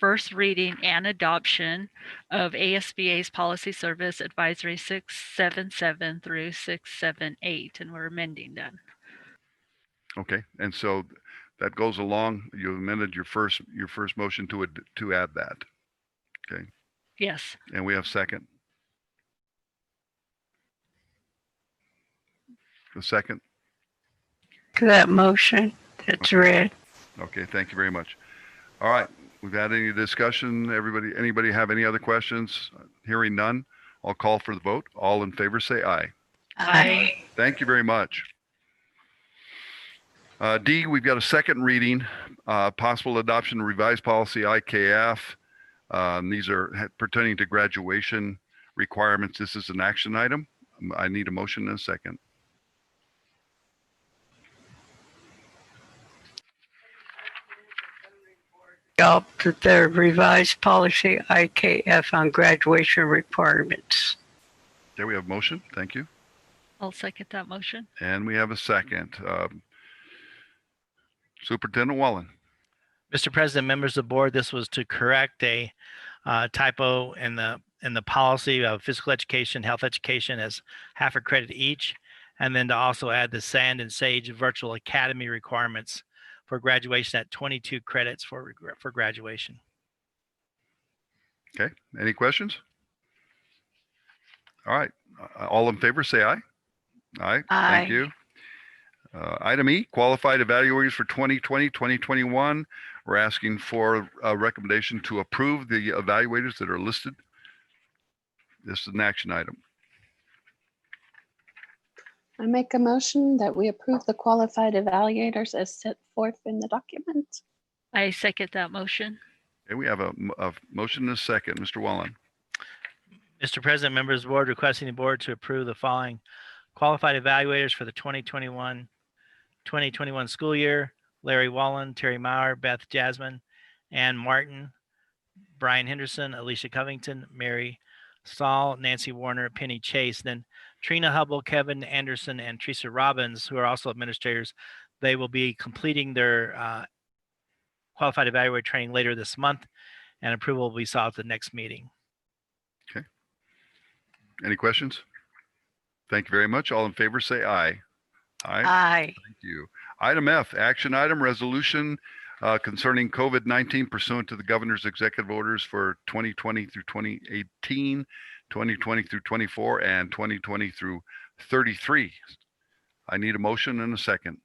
first reading and adoption of ASBA's Policy Service Advisory 677 through 678, and we're amending that. Okay, and so that goes along, you amended your first motion to add that. Okay, Yes. and we have second. A second? To that motion that's read. Okay, thank you very much. All right, we've had any discussion? Anybody have any other questions? Hearing none, I'll call for the vote. All in favor, say aye. Aye. Thank you very much. D, we've got a second reading, possible adoption of revised policy IKF. These are pertaining to graduation requirements. This is an action item. I need a motion in a second. Adopt the revised policy IKF on graduation requirements. There we have motion. Thank you. I'll second that motion. And we have a second. Superintendent Wallen. Mr. President, members of the board, this was to correct a typo in the policy of physical education, health education as half a credit each, and then to also add the Sand and Sage Virtual Academy requirements for graduation at 22 credits for graduation. Okay, any questions? All right, all in favor, say aye. Aye, Aye. thank you. Item E, qualified evaluators for 2020, 2021. We're asking for a recommendation to approve the evaluators that are listed. This is an action item. I make a motion that we approve the qualified evaluators as set forth in the document. I second that motion. Okay, we have a motion and a second. Mr. Wallen. Mr. President, members of the board requesting the board to approve the following qualified evaluators for the 2021 school year: Larry Wallen, Terry Maurer, Beth Jasmine, Ann Martin, Brian Henderson, Alicia Covington, Mary Stahl, Nancy Warner, Penny Chase. Then Trina Hubble, Kevin Anderson, and Teresa Robbins, who are also administrators. They will be completing their qualified evaluator training later this month, and approval will be sought at the next meeting. Any questions? Thank you very much. All in favor, say aye. Aye. Aye. Thank you. Item F, action item resolution concerning COVID-19 pursuant to the governor's executive orders for 2020 through 2018, 2020 through 24, and 2020 through 33. I need a motion and a second.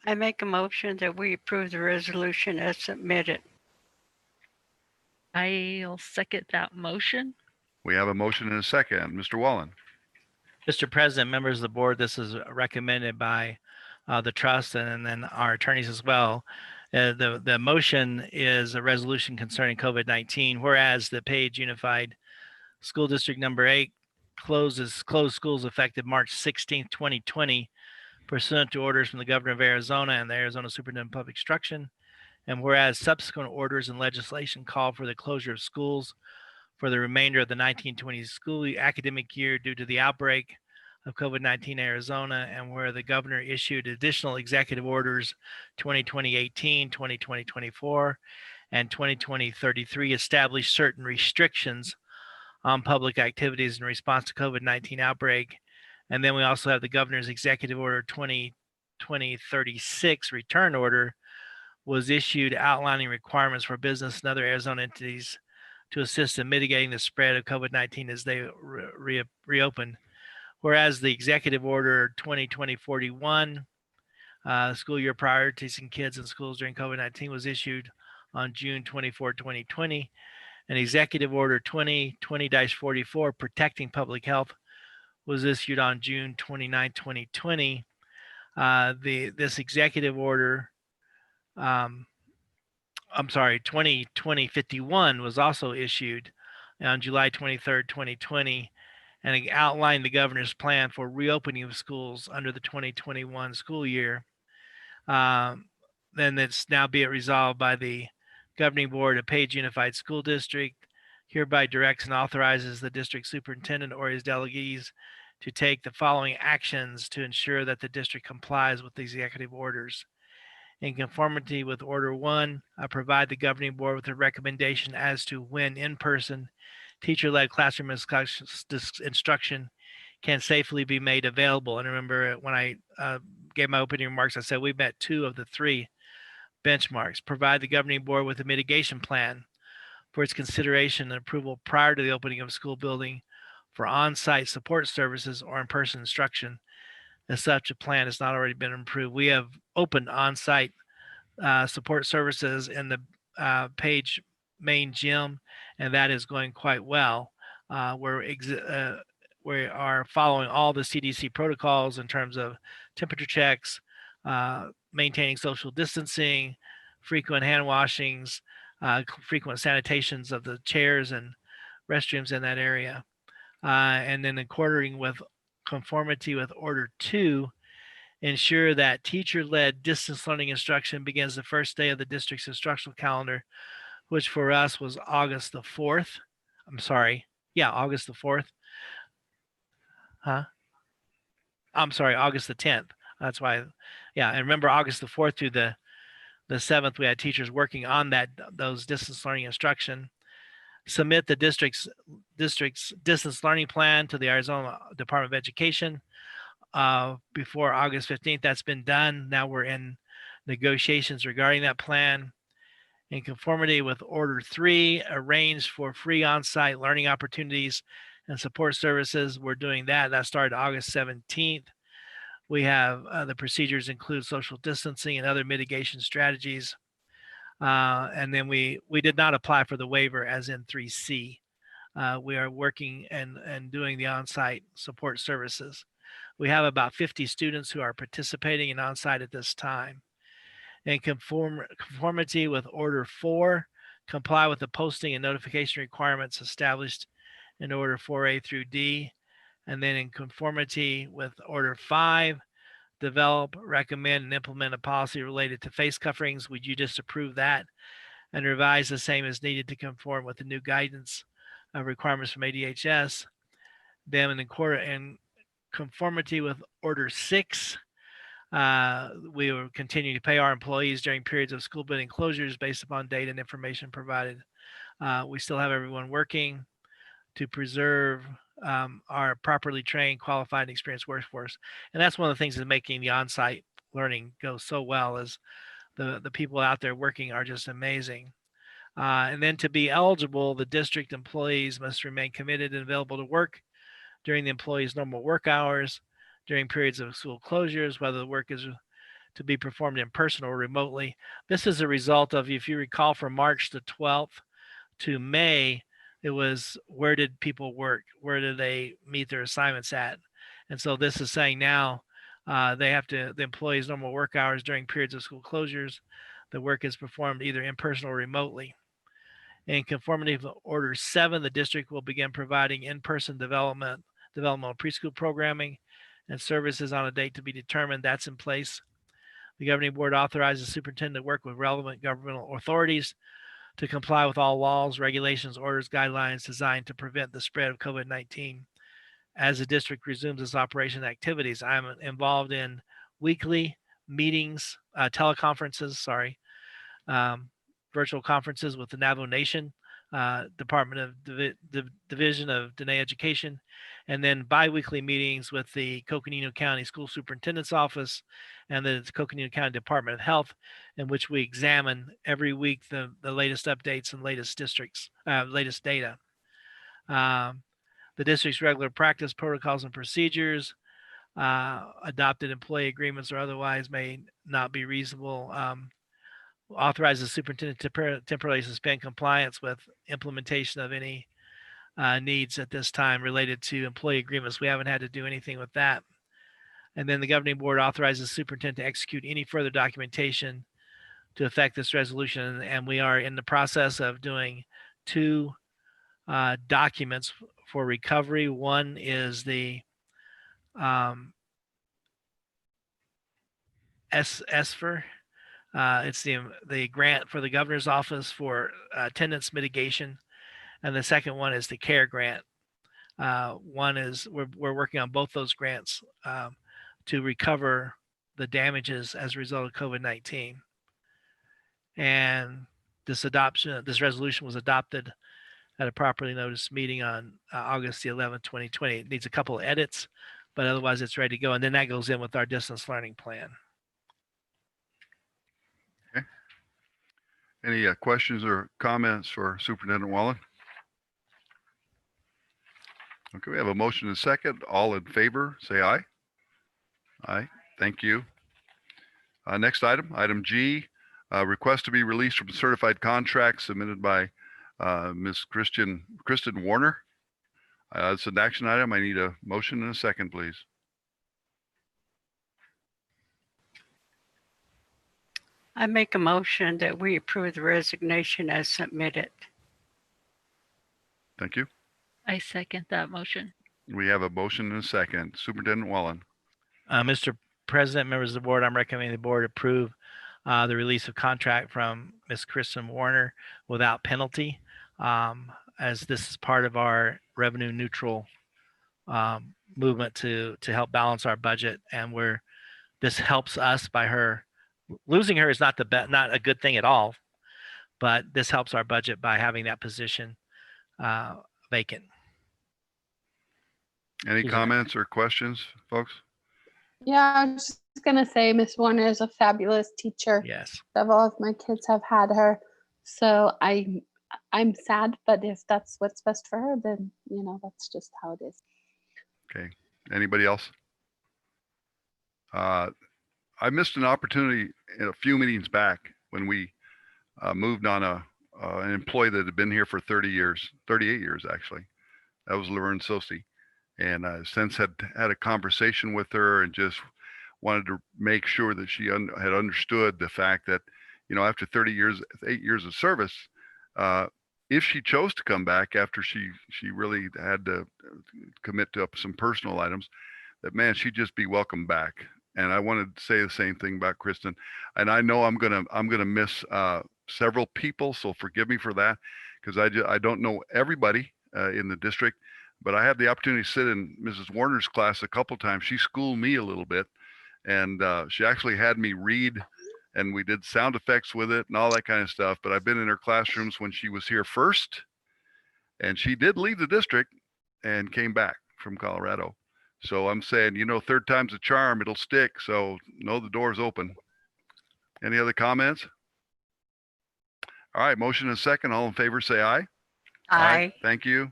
I make a motion that we approve the resolution as submitted. I'll second that motion. We have a motion and a second. Mr. Wallen. Mr. President, members of the board, this is recommended by the trust and then our attorneys as well. The motion is a resolution concerning COVID-19, whereas the Page Unified School District number 8 closed schools effective March 16th, 2020, pursuant to orders from the governor of Arizona and the Arizona Superintendent of Public Instruction. And whereas subsequent orders and legislation call for the closure of schools for the remainder of the 1920 school academic year due to the outbreak of COVID-19 in Arizona, and where the governor issued additional executive orders 2020-18, 2020-24, and 2020-33 established certain restrictions on public activities in response to COVID-19 outbreak. And then we also have the governor's executive order 2020-36 return order was issued outlining requirements for business and other Arizona entities to assist in mitigating the spread of COVID-19 as they reopen. Whereas the executive order 2020-41, school year priorities in kids in schools during COVID-19 was issued on June 24, 2020. And executive order 2020-44, protecting public health, was issued on June 29, 2020. This executive order, 2020-51 was also issued on July 23rd, 2020, and it outlined the governor's plan for reopening of schools under the 2021 school year. Then it's now be it resolved by the governing board of Page Unified School District hereby directs and authorizes the district superintendent or his delegates to take the following actions to ensure that the district complies with the executive orders. In conformity with Order 1, I provide the governing board with a recommendation as to when in-person teacher-led classroom instruction can safely be made available. And remember, when I gave my opening remarks, I said we met 2 of the 3 benchmarks. Provide the governing board with a mitigation plan for its consideration and approval prior to the opening of a school building for on-site support services or in-person instruction, as such a plan has not already been approved. We have opened on-site support services in the Page main gym, and that is going quite well. We are following all the CDC protocols in terms of temperature checks, maintaining social distancing, frequent hand washings, frequent sanitations of the chairs and restrooms in that area. And then according with conformity with Order 2, ensure that teacher-led distance learning instruction begins the first day of the district's instructional calendar, which for us was August the 4th. August the 4th. August the 10th. That's why, and remember August the 4th through the 7th, we had teachers working on those distance learning instruction. Submit the district's distance learning plan to the Arizona Department of Education before August 15th. That's been done. Now we're in negotiations regarding that plan. In conformity with Order 3, arrange for free on-site learning opportunities and support services. We're doing that. That started August 17th. We have the procedures include social distancing and other mitigation strategies. And then we did not apply for the waiver as in 3C. We are working and doing the on-site support services. We have about 50 students who are participating in on-site at this time. In conformity with Order 4, comply with the posting and notification requirements established in Order 4A through D. And then in conformity with Order 5, develop, recommend, and implement a policy related to face coverings. Would you just approve that and revise the same as needed to conform with the new guidance requirements from ADHS? them in conformity with Order 6. We will continue to pay our employees during periods of school building closures based upon data and information provided. We still have everyone working to preserve our properly trained, qualified, and experienced workforce. And that's one of the things that's making the on-site learning go so well, is the people out there working are just amazing. And then to be eligible, the district employees must remain committed and available to work during the employee's normal work hours, during periods of school closures, whether the work is to be performed in person or remotely. This is a result of, if you recall, from March the 12th to May, it was, where did people work? Where did they meet their assignments at? And so this is saying now they have to, the employees' normal work hours during periods of school closures, the work is performed either in person or remotely. In conformity with Order 7, the district will begin providing in-person developmental preschool programming and services on a date to be determined. That's in place. The governing board authorizes the superintendent to work with relevant governmental authorities to comply with all laws, regulations, orders, guidelines designed to prevent the spread of COVID-19. As the district resumes its operation activities, I'm involved in weekly meetings, teleconferences, virtual conferences with the Navajo Nation Department of Division of Dene Education, and then bi-weekly meetings with the Coconino County School Superintendent's Office and the Coconino County Department of Health, in which we examine every week the latest updates and latest data. The district's regular practice, protocols, and procedures, adopted employee agreements or otherwise may not be reasonable. Authorize the superintendent to temporarily suspend compliance with implementation of any needs at this time related to employee agreements. We haven't had to do anything with that. And then the governing board authorizes the superintendent to execute any further documentation to affect this resolution. And we are in the process of doing 2 documents for recovery. One is the ESFR. It's the grant for the governor's office for attendance mitigation, and the second one is the CARE grant. One is we're working on both those grants to recover the damages as a result of COVID-19. And this resolution was adopted at a properly noticed meeting on August the 11th, 2020. It needs a couple of edits, but otherwise it's ready to go. And then that goes in with our distance learning plan. Any questions or comments for Superintendent Wallen? Okay, we have a motion and a second. All in favor, say aye. Aye, thank you. Next item, item G, request to be released from certified contract submitted by Ms. Kristen Warner. It's an action item. I need a motion and a second, please. I make a motion that we approve the resignation as submitted. Thank you. I second that motion. We have a motion and a second. Superintendent Wallen. Mr. President, members of the board, I'm recommending the board approve the release of contract from Ms. Kristen Warner without penalty, as this is part of our revenue neutral movement to help balance our budget. And this helps us by her. Losing her is not a good thing at all, but this helps our budget by having that position vacant. Any comments or questions, folks? Yeah, I was just gonna say Miss Warner is a fabulous teacher. Yes. Several of my kids have had her, so I'm sad, but if that's what's best for her, then that's just how it is. Okay. Anybody else? I missed an opportunity in a few meetings back when we moved on an employee that had been here for 38 years actually. That was Laverne Sosi. And I since had a conversation with her and just wanted to make sure that she had understood the fact that, after 8 years of service, if she chose to come back after she really had to commit to some personal items, that man, she'd just be welcome back. And I wanted to say the same thing about Kristen. And I know I'm gonna miss several people, so forgive me for that, because I don't know everybody in the district, but I had the opportunity to sit in Mrs. Warner's class a couple times. She schooled me a little bit, and she actually had me read, and we did sound effects with it and all that kind of stuff. But I've been in her classrooms when she was here first, and she did leave the district and came back from Colorado. So I'm saying, third time's a charm, it'll stick. So know the door's open. Any other comments? All right, motion and second. All in favor, say aye. Aye. Thank you.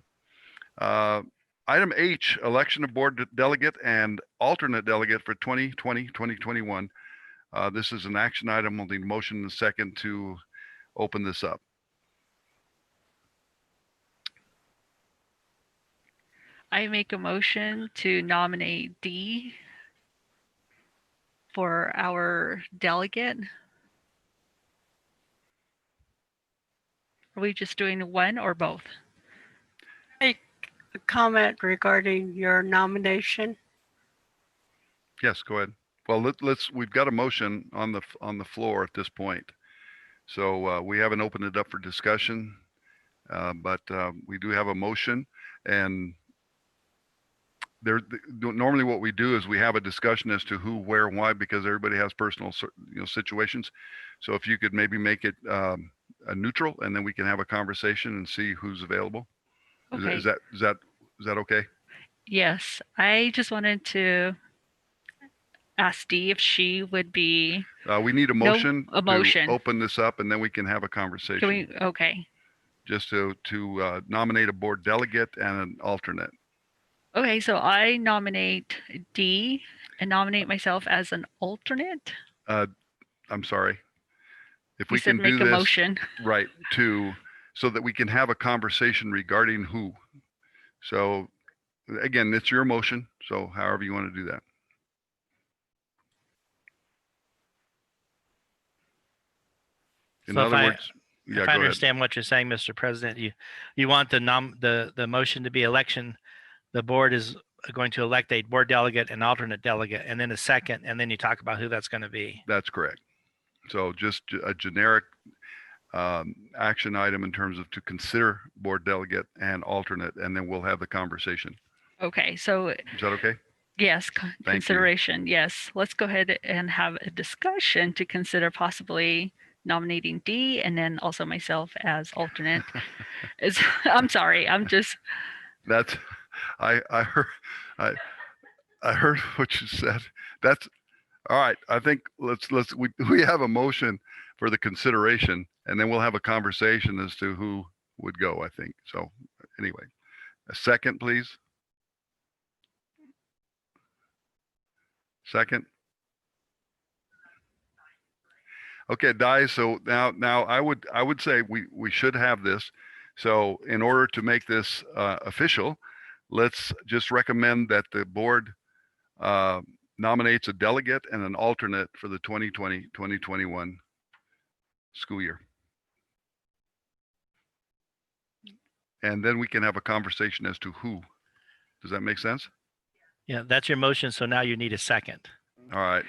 Item H, election of board delegate and alternate delegate for 2020-2021. This is an action item. We'll need a motion and a second to open this up. I make a motion to nominate D for our delegate. Are we just doing one or both? A comment regarding your nomination. Yes, go ahead. Well, we've got a motion on the floor at this point. So we haven't opened it up for discussion, but we do have a motion, and normally what we do is we have a discussion as to who, where, and why, because everybody has personal situations. So if you could maybe make it a neutral, and then we can have a conversation and see who's available. Okay. Is that okay? Yes, I just wanted to ask Dee if she would be. We need a motion. a motion. To open this up, and then we can have a conversation. Can we? Okay. Just to nominate a board delegate and an alternate. Okay, so I nominate D and nominate myself as an alternate. I'm sorry. If You we said can make do a this motion. right so that we can have a conversation regarding who. So again, it's your motion. So however you want to do that. In So other words, if yeah, I go ahead. understand what you're saying, Mr. President, you want the motion to be election. The board is going to elect a board delegate and alternate delegate, and then a second, and then you talk about who that's going to be. That's correct. So just a generic action item in terms of to consider board delegate and alternate, and then we'll have the conversation. Okay, so Is that okay? yes, you. consideration. Yes, let's go ahead and have a discussion to consider possibly nominating D and then also myself as alternate. I'm sorry. I'm just. That's I heard what you said. That's all right. I think we have a motion for the consideration, and then we'll have a conversation as to who would go, I think. So anyway, a second, please. Second. Okay, Di, so now I would say we should have this. So in order to make this official, let's just recommend that the board nominates a delegate and an alternate for the 2020-2021 school year. And then we can have a conversation as to who. Does that make sense? Yeah, that's your motion. So now you need a second. All right.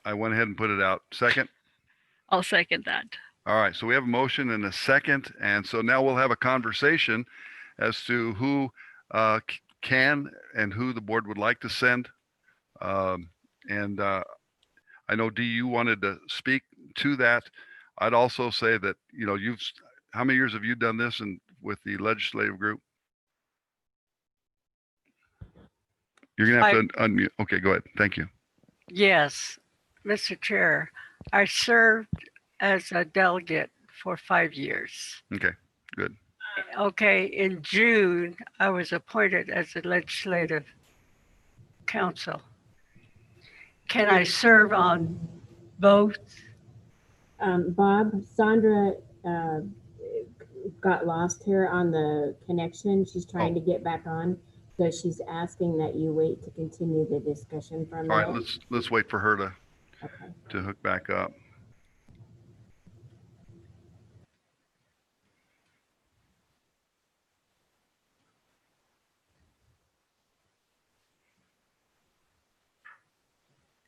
I went ahead and put it out. Second. I'll second that. All right. So we have a motion and a second. And so now we'll have a conversation as to who can and who the board would like to send. I know Dee, you wanted to speak to that. I'd also say that, how many years have you done this with the legislative group? You're going to have to unmute. Okay, go ahead. Thank you. Yes, Mr. Chair, I served as a delegate for 5 years. Okay, good. Okay, in June, I was appointed as a legislative council. Can I serve on both? Bob, Sandra got lost here on the connection. She's trying to get back on. So she's asking that you wait to continue the discussion for a minute. All right, let's wait for her to hook back up.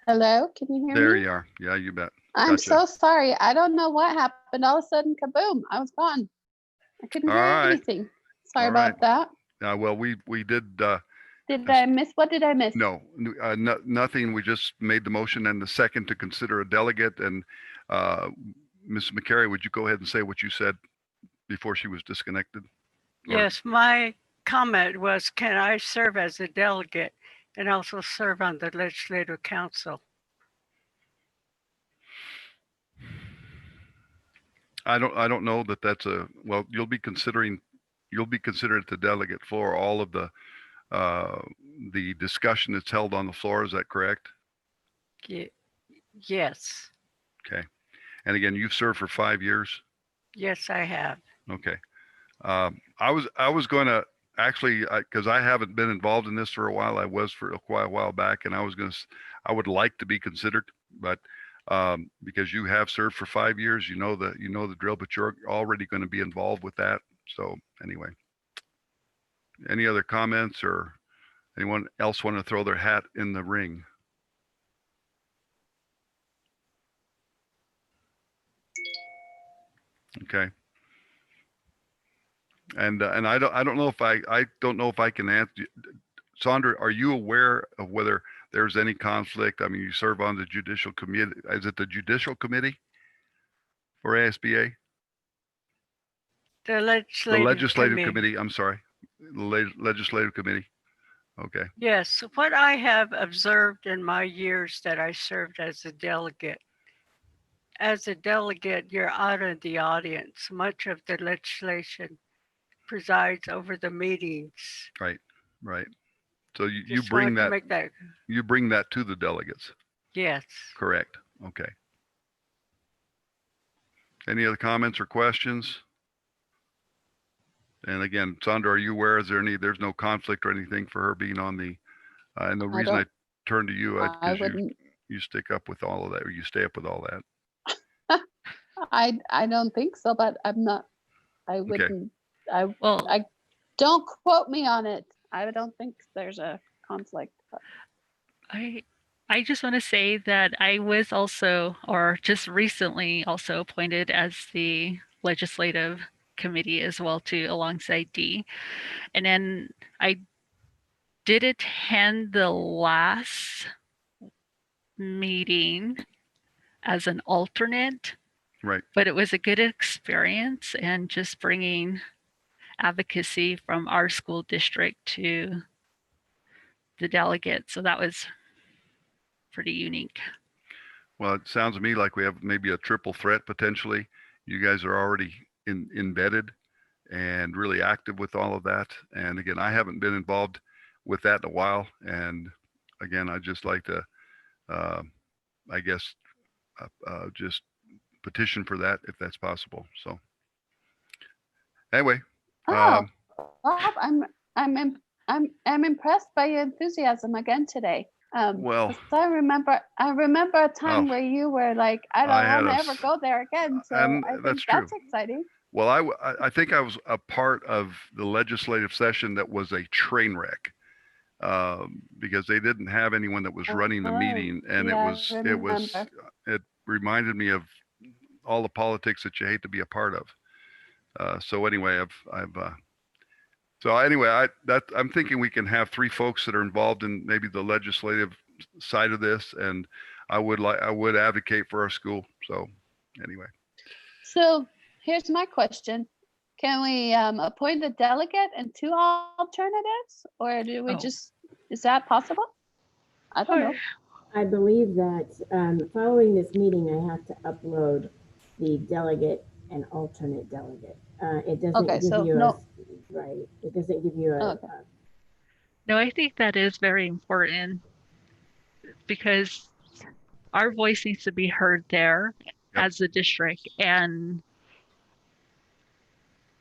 Hello, can you hear There me? you are. Yeah, you bet. I'm Gotcha. so sorry. I don't know what happened. All of a sudden, kaboom, I was gone. I couldn't All hear right. anything. Sorry All about that. Well, we did, Did Yes. I miss? What did I miss? nothing. We just made the motion and the second to consider a delegate. And Ms. McCary, would you go ahead and say what you said before she was disconnected? Or- Yes, my comment was, can I serve as a delegate and also serve on the legislative council? I don't know that that's well, you'll be considered the delegate for all of the discussion that's held on the floor. Is that correct? Yes, Okay. And again, you've served for 5 years. yes, I have. Okay. I was going to actually, because I haven't been involved in this for a while. I was for quite a while back, and I would like to be considered, but because you have served for 5 years, you know the drill, but you're already going to be involved with that. So anyway, any other comments or anyone else want to throw their hat in the ring? Okay. And I don't know if I don't know if I can answer. Sandra, are you aware of whether there's any conflict? I mean, you serve on the judicial committee. Is it the judicial committee for ASBA? The The legislative, legislative committee. committee. I'm sorry, the legislative committee. Okay. Yes, what I have observed in my years that I served as a delegate, you're out of the audience. Much of the legislation presides over the meetings. Right. So you Just bring wanted to that make that, you bring that to the delegates. yes. Correct. Okay. Any other comments or questions? And again, Sandra, are you aware, there's no conflict or anything for her being on the, and the reason I don't- turned to you, I because wouldn't. you stick up with all of that, or you stay up with all that. I don't think so, but I'm not. I wouldn't. Well, I don't quote me on it. I don't think there's a conflict. But I just want to say that I was also, or just recently also appointed as the legislative committee as well too, alongside Dee. And then I did attend the last meeting as an alternate, Right. but it was a good experience and just bringing advocacy from our school district to the delegates. So that was pretty unique. Well, it sounds to me like we have maybe a triple threat potentially. You guys are already embedded and really active with all of that. And again, I haven't been involved with that in a while. And again, I'd just like to, I guess, just petition for that if that's possible. So anyway, oh, Rob, I'm impressed by your enthusiasm again today. Well- 'Cause I remember a time Oh. where you were like, I I had don't want a to ever s- go there again. So and I think that's that's true. exciting. well, I think I was a part of the legislative session that was a train wreck. Because they didn't have anyone that was running the Oh, meeting, and yeah, I it reminded me of all the politics that you hate to be a part of. So anyway, I'm thinking we can have 3 folks that are involved in maybe the legislative side of this, and I would advocate for our school. So anyway, So here's my question. Can we appoint a delegate and 2 alternatives, or do we Oh. is that possible? I don't know. I believe that following this meeting, I have to upload the delegate and alternate delegate. It doesn't Okay, give so you no- right. It doesn't give you Okay. No, I think that is very important because our voice needs to be heard there as the district. And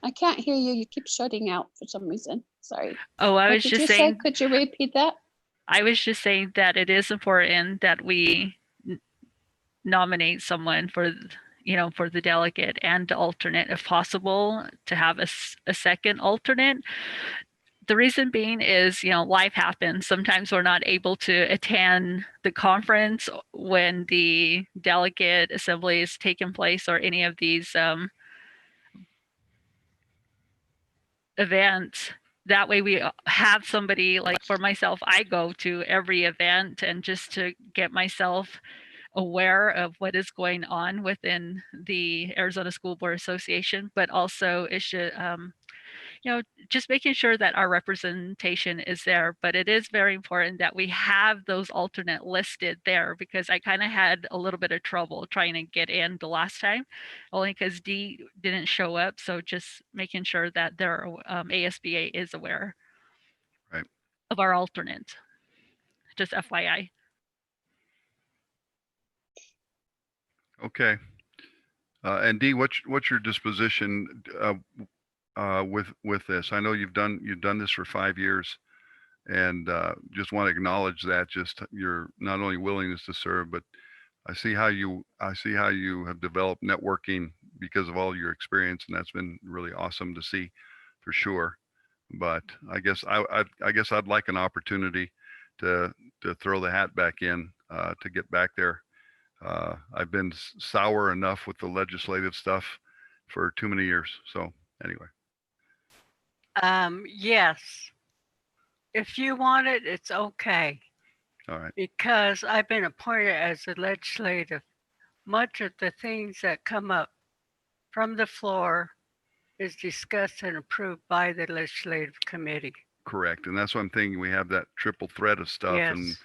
I can't hear you. You keep shutting out for some reason. Sorry. oh, I What was did just you saying, say? Could you repeat that? I was just saying that it is important that we nominate someone for, for the delegate and the alternate, if possible, to have a second alternate. The reason being is, life happens. Sometimes we're not able to attend the conference when the delegate assembly is taking place, or any of these events that way we have somebody, like for myself, I go to every event and just to get myself aware of what is going on within the Arizona School Board Association, but also it should, just making sure that our representation is there. But it is very important that we have those alternate listed there, because I kind of had a little bit of trouble trying to get in the last time, only because Dee didn't show up. So just making sure that their ASBA is aware Right. of our alternate. Just FYI. Okay. And Dee, what's your disposition with this? I know you've done this for 5 years, and just want to acknowledge that, just your not only willingness to serve, but I see how you have developed networking because of all your experience, and that's been really awesome to see, for sure. But I guess I'd like an opportunity to throw the hat back in, to get back there. I've been sour enough with the legislative stuff for too many years. So anyway. Yes. If you want it, it's okay. All right. Because I've been appointed as a legislative. Much of the things that come up from the floor is discussed and approved by the legislative committee. Correct. And that's what I'm thinking. We have that triple threat of stuff, Yes.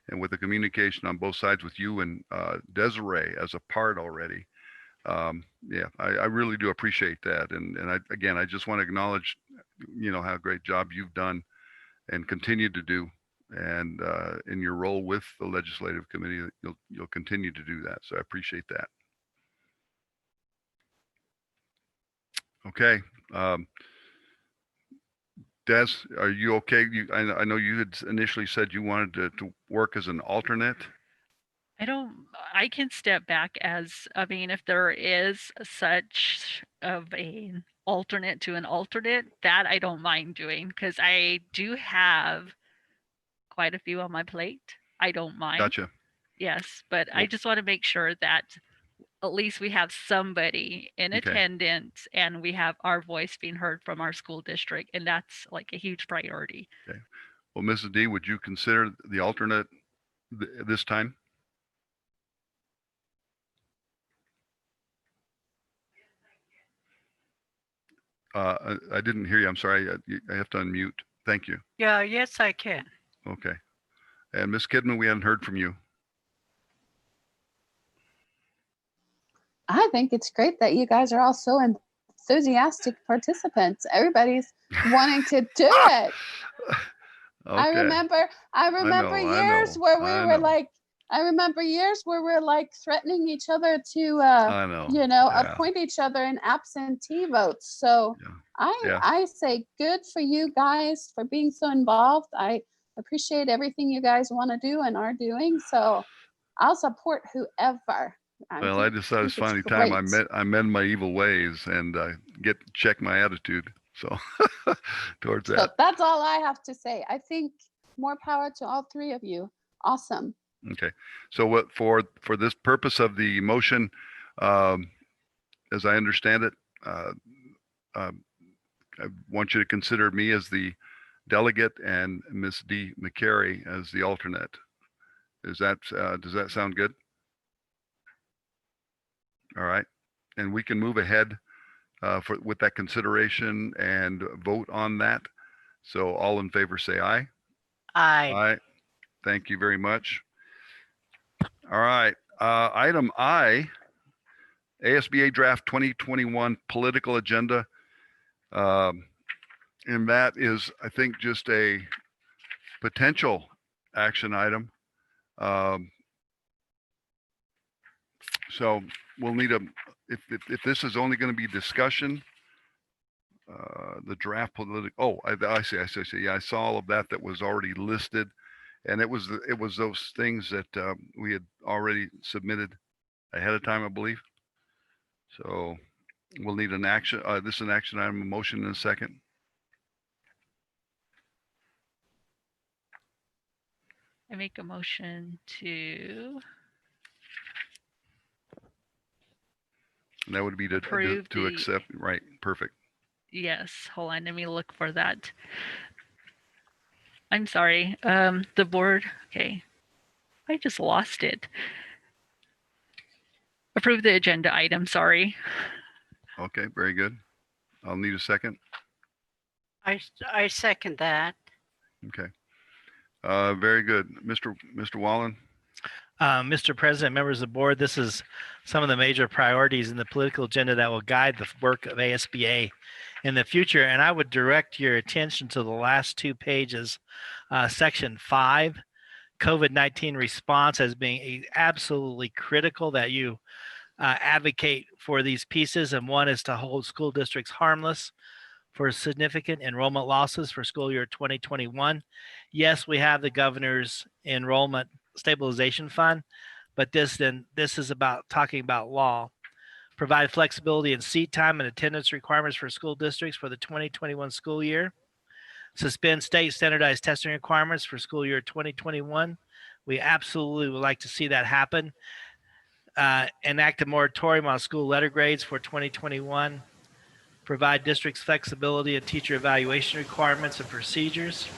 and with the communication on both sides with you and Desiree as a part already. Yeah, I really do appreciate that. And I just want to acknowledge, how great job you've done and continue to do. And in your role with the legislative committee, you'll continue to do that. So I appreciate that. Okay. Des, are you okay? I know you had initially said you wanted to work as an alternate. I can step back if there is such of an alternate to an alternate, that I don't mind doing, because I do have quite a few on my plate. I don't mind. Gotcha. Yes, but I Well- just want to make sure that at least we have somebody in Okay. attendance and we have our voice being heard from our school district. And that's like a huge priority. Well, Mrs. D, would you consider the alternate this time? I didn't hear you. I'm sorry. I have to unmute. Thank you. Yeah, yes, I can. Okay. And Ms. Kidman, we hadn't heard from you. I think it's great that you guys are all so enthusiastic participants. Everybody's wanting to do it. Okay. I remember I years know, where we I were know. like, I remember years where we're like threatening each other to, I know. Yeah. appoint each other in absentee votes. So Yeah. Yeah. I say good for you guys for being so involved. I appreciate everything you guys want to do and are doing. So I'll support whoever. Well, I just thought it was finally time I mend my evil ways and check my attitude. So towards So that. that's all I have to say. I think more power to all three of you. Awesome. Okay. So what for this purpose of the motion, as I understand it, I want you to consider me as the delegate and Ms. D. McCary as the alternate. Does that sound good? All right. And we can move ahead with that consideration and vote on that. So all in favor say aye. Aye. Aye. Thank you very much. All right. Item I, ASBA Draft 2021 Political Agenda. And that is, I think, just a potential action item. So we'll need if this is only going to be discussion, the draft political, I see. Yeah, I saw all of that was already listed. And it was those things that we had already submitted ahead of time, I believe. So we'll need an action. This is an action item, a motion in a second. I make a motion to And that would be to approve the accept. Right. Perfect. Yes, hold on, let me look for that. I'm sorry. The board, okay. I just lost it. Approve the agenda item, sorry. Okay, very good. I'll need a second. I second that. Okay. Very good. Mr. Wallen. Mr. President, members of the board, this is some of the major priorities in the political agenda that will guide the work of ASBA in the future. And I would direct your attention to the last 2 pages, section 5, COVID-19 response, as being absolutely critical that you advocate for these pieces. And one is to hold school districts harmless for significant enrollment losses for school year 2021. Yes, we have the governor's enrollment stabilization fund, but this is about talking about law. Provide flexibility in seat time and attendance requirements for school districts for the 2021 school year. Suspend state standardized testing requirements for school year 2021. We absolutely would like to see that happen. Enact a moratorium on school letter grades for 2021. Provide districts flexibility in teacher evaluation requirements and procedures.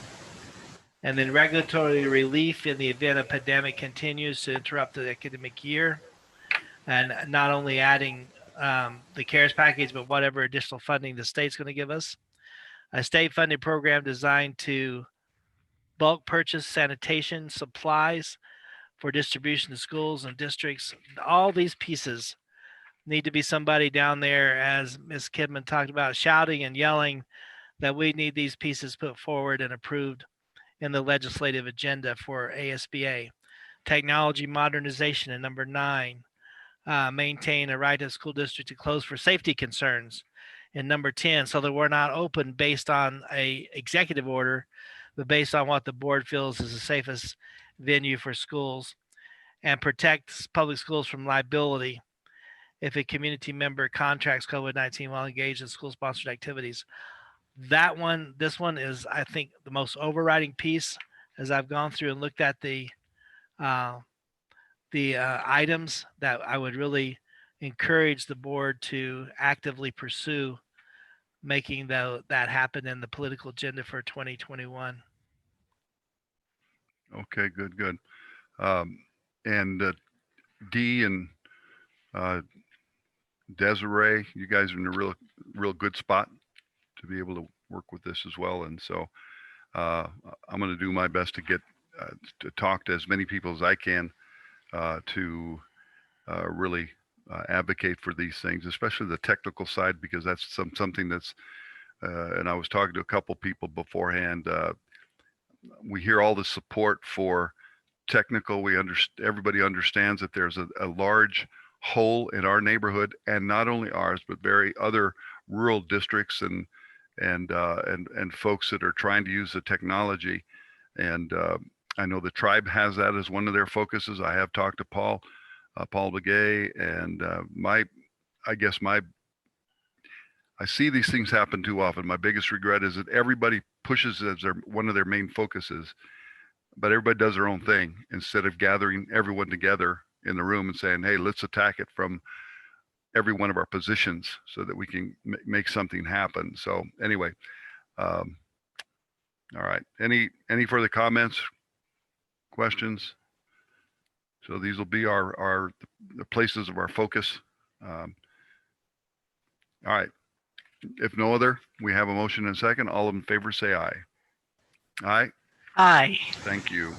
And then regulatory relief in the event a pandemic continues to interrupt the academic year. And not only adding the CARES package, but whatever additional funding the state's going to give us. A state funded program designed to bulk purchase sanitation supplies for distribution to schools and districts. All these pieces need to be somebody down there, as Ms. Kidman talked about, shouting and yelling that we need these pieces put forward and approved in the legislative agenda for ASBA. Technology modernization in number 9. Maintain a right of school district to close for safety concerns in number 10, so that we're not open based on a executive order, but based on what the board feels is the safest venue for schools. And protects public schools from liability if a community member contracts COVID-19 while engaged in school-sponsored activities. This one is, I think, the most overriding piece as I've gone through and looked at the items that I would really encourage the board to actively pursue making that happen in the political agenda for 2021. Okay, good. And Dee and Desiree, you guys are in a real good spot to be able to work with this as well. And so I'm going to do my best to get to talk to as many people as I can to really advocate for these things, especially the technical side, because that's something that's, and I was talking to a couple people beforehand. We hear all the support for technical. Everybody understands that there's a large hole in our neighborhood, and not only ours, but very other rural districts and folks that are trying to use the technology. And I know the tribe has that as one of their focuses. I have talked to Paul Begay, and I see these things happen too often. My biggest regret is that everybody pushes as one of their main focuses, but everybody does their own thing instead of gathering everyone together in the room and saying, hey, let's attack it from every one of our positions so that we can make something happen. So anyway, all right. Any further comments, questions? So these will be the places of our focus. All right. If no other, we have a motion and a second. All in favor say aye. Aye. Aye. Thank you.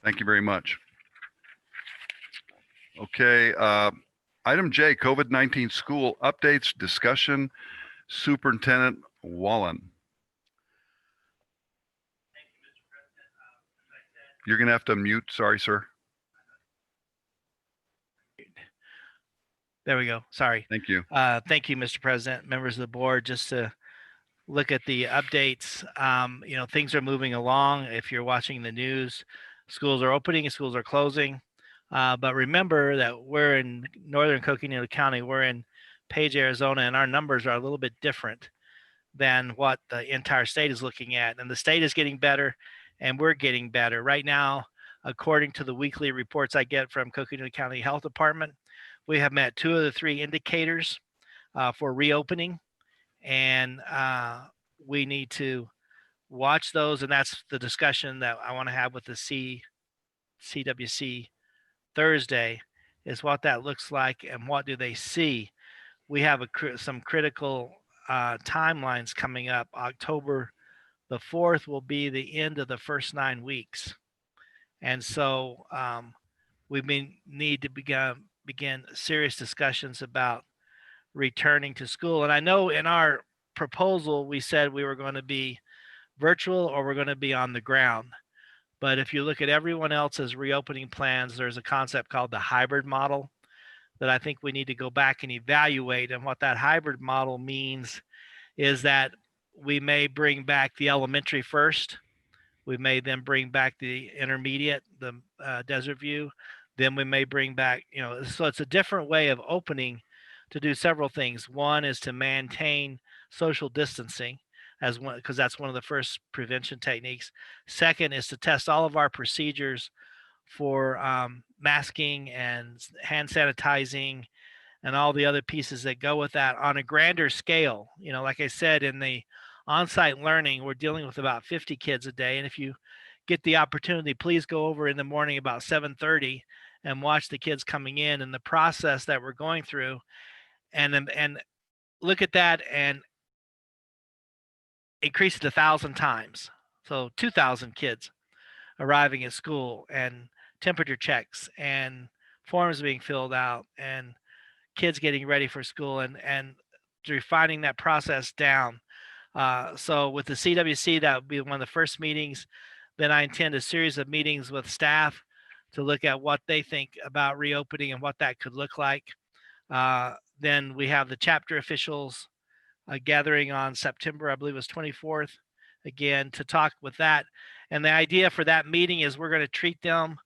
Thank you very much. Okay. Item J, COVID-19 school updates discussion. Superintendent Wallen. You're going to have to mute. Sorry, sir. There we go. Sorry. Thank you. Thank you, Mr. President, members of the board. Just to look at the updates, things are moving along. If you're watching the news, schools are opening, schools are closing. But remember that we're in northern Coconino County, we're in Page, Arizona, and our numbers are a little bit different than what the entire state is looking at. And the state is getting better, and we're getting better. Right now, according to the weekly reports I get from Coconino County Health Department, we have met 2 of the 3 indicators for reopening. and we need to watch those, and that's the discussion that I want to have with the CWC Thursday, is what that looks like and what do they see. We have some critical timelines coming up. October the 4th will be the end of the first 9 weeks, and so we need to begin serious discussions about returning to school. And I know in our proposal we said we were going to be virtual or we're going to be on the ground. But if you look at everyone else's reopening plans, there's a concept called the hybrid model that I think we need to go back and evaluate. And what that hybrid model means is that we may bring back the elementary first. We may then bring back the intermediate, the Desert View. Then we may bring back, so it's a different way of opening to do several things. One is to maintain social distancing as one, because that's one of the first prevention techniques. Second is to test all of our procedures for masking and hand sanitizing and all the other pieces that go with that on a grander scale. Like I said, in the on-site learning, we're dealing with about 50 kids a day. And if you get the opportunity, please go over in the morning about 7:30 and watch the kids coming in and the process that we're going through, and look at that and increase it 1,000 times. So 2,000 kids arriving at school, and temperature checks and forms being filled out and kids getting ready for school, and refining that process down. So with the CWC, that would be one of the first meetings. Then I intend a series of meetings with staff to look at what they think about reopening and what that could look like. Then we have the chapter officials gathering on September, I believe it was 24th, again, to talk with that. And the idea for that meeting is we're going to treat them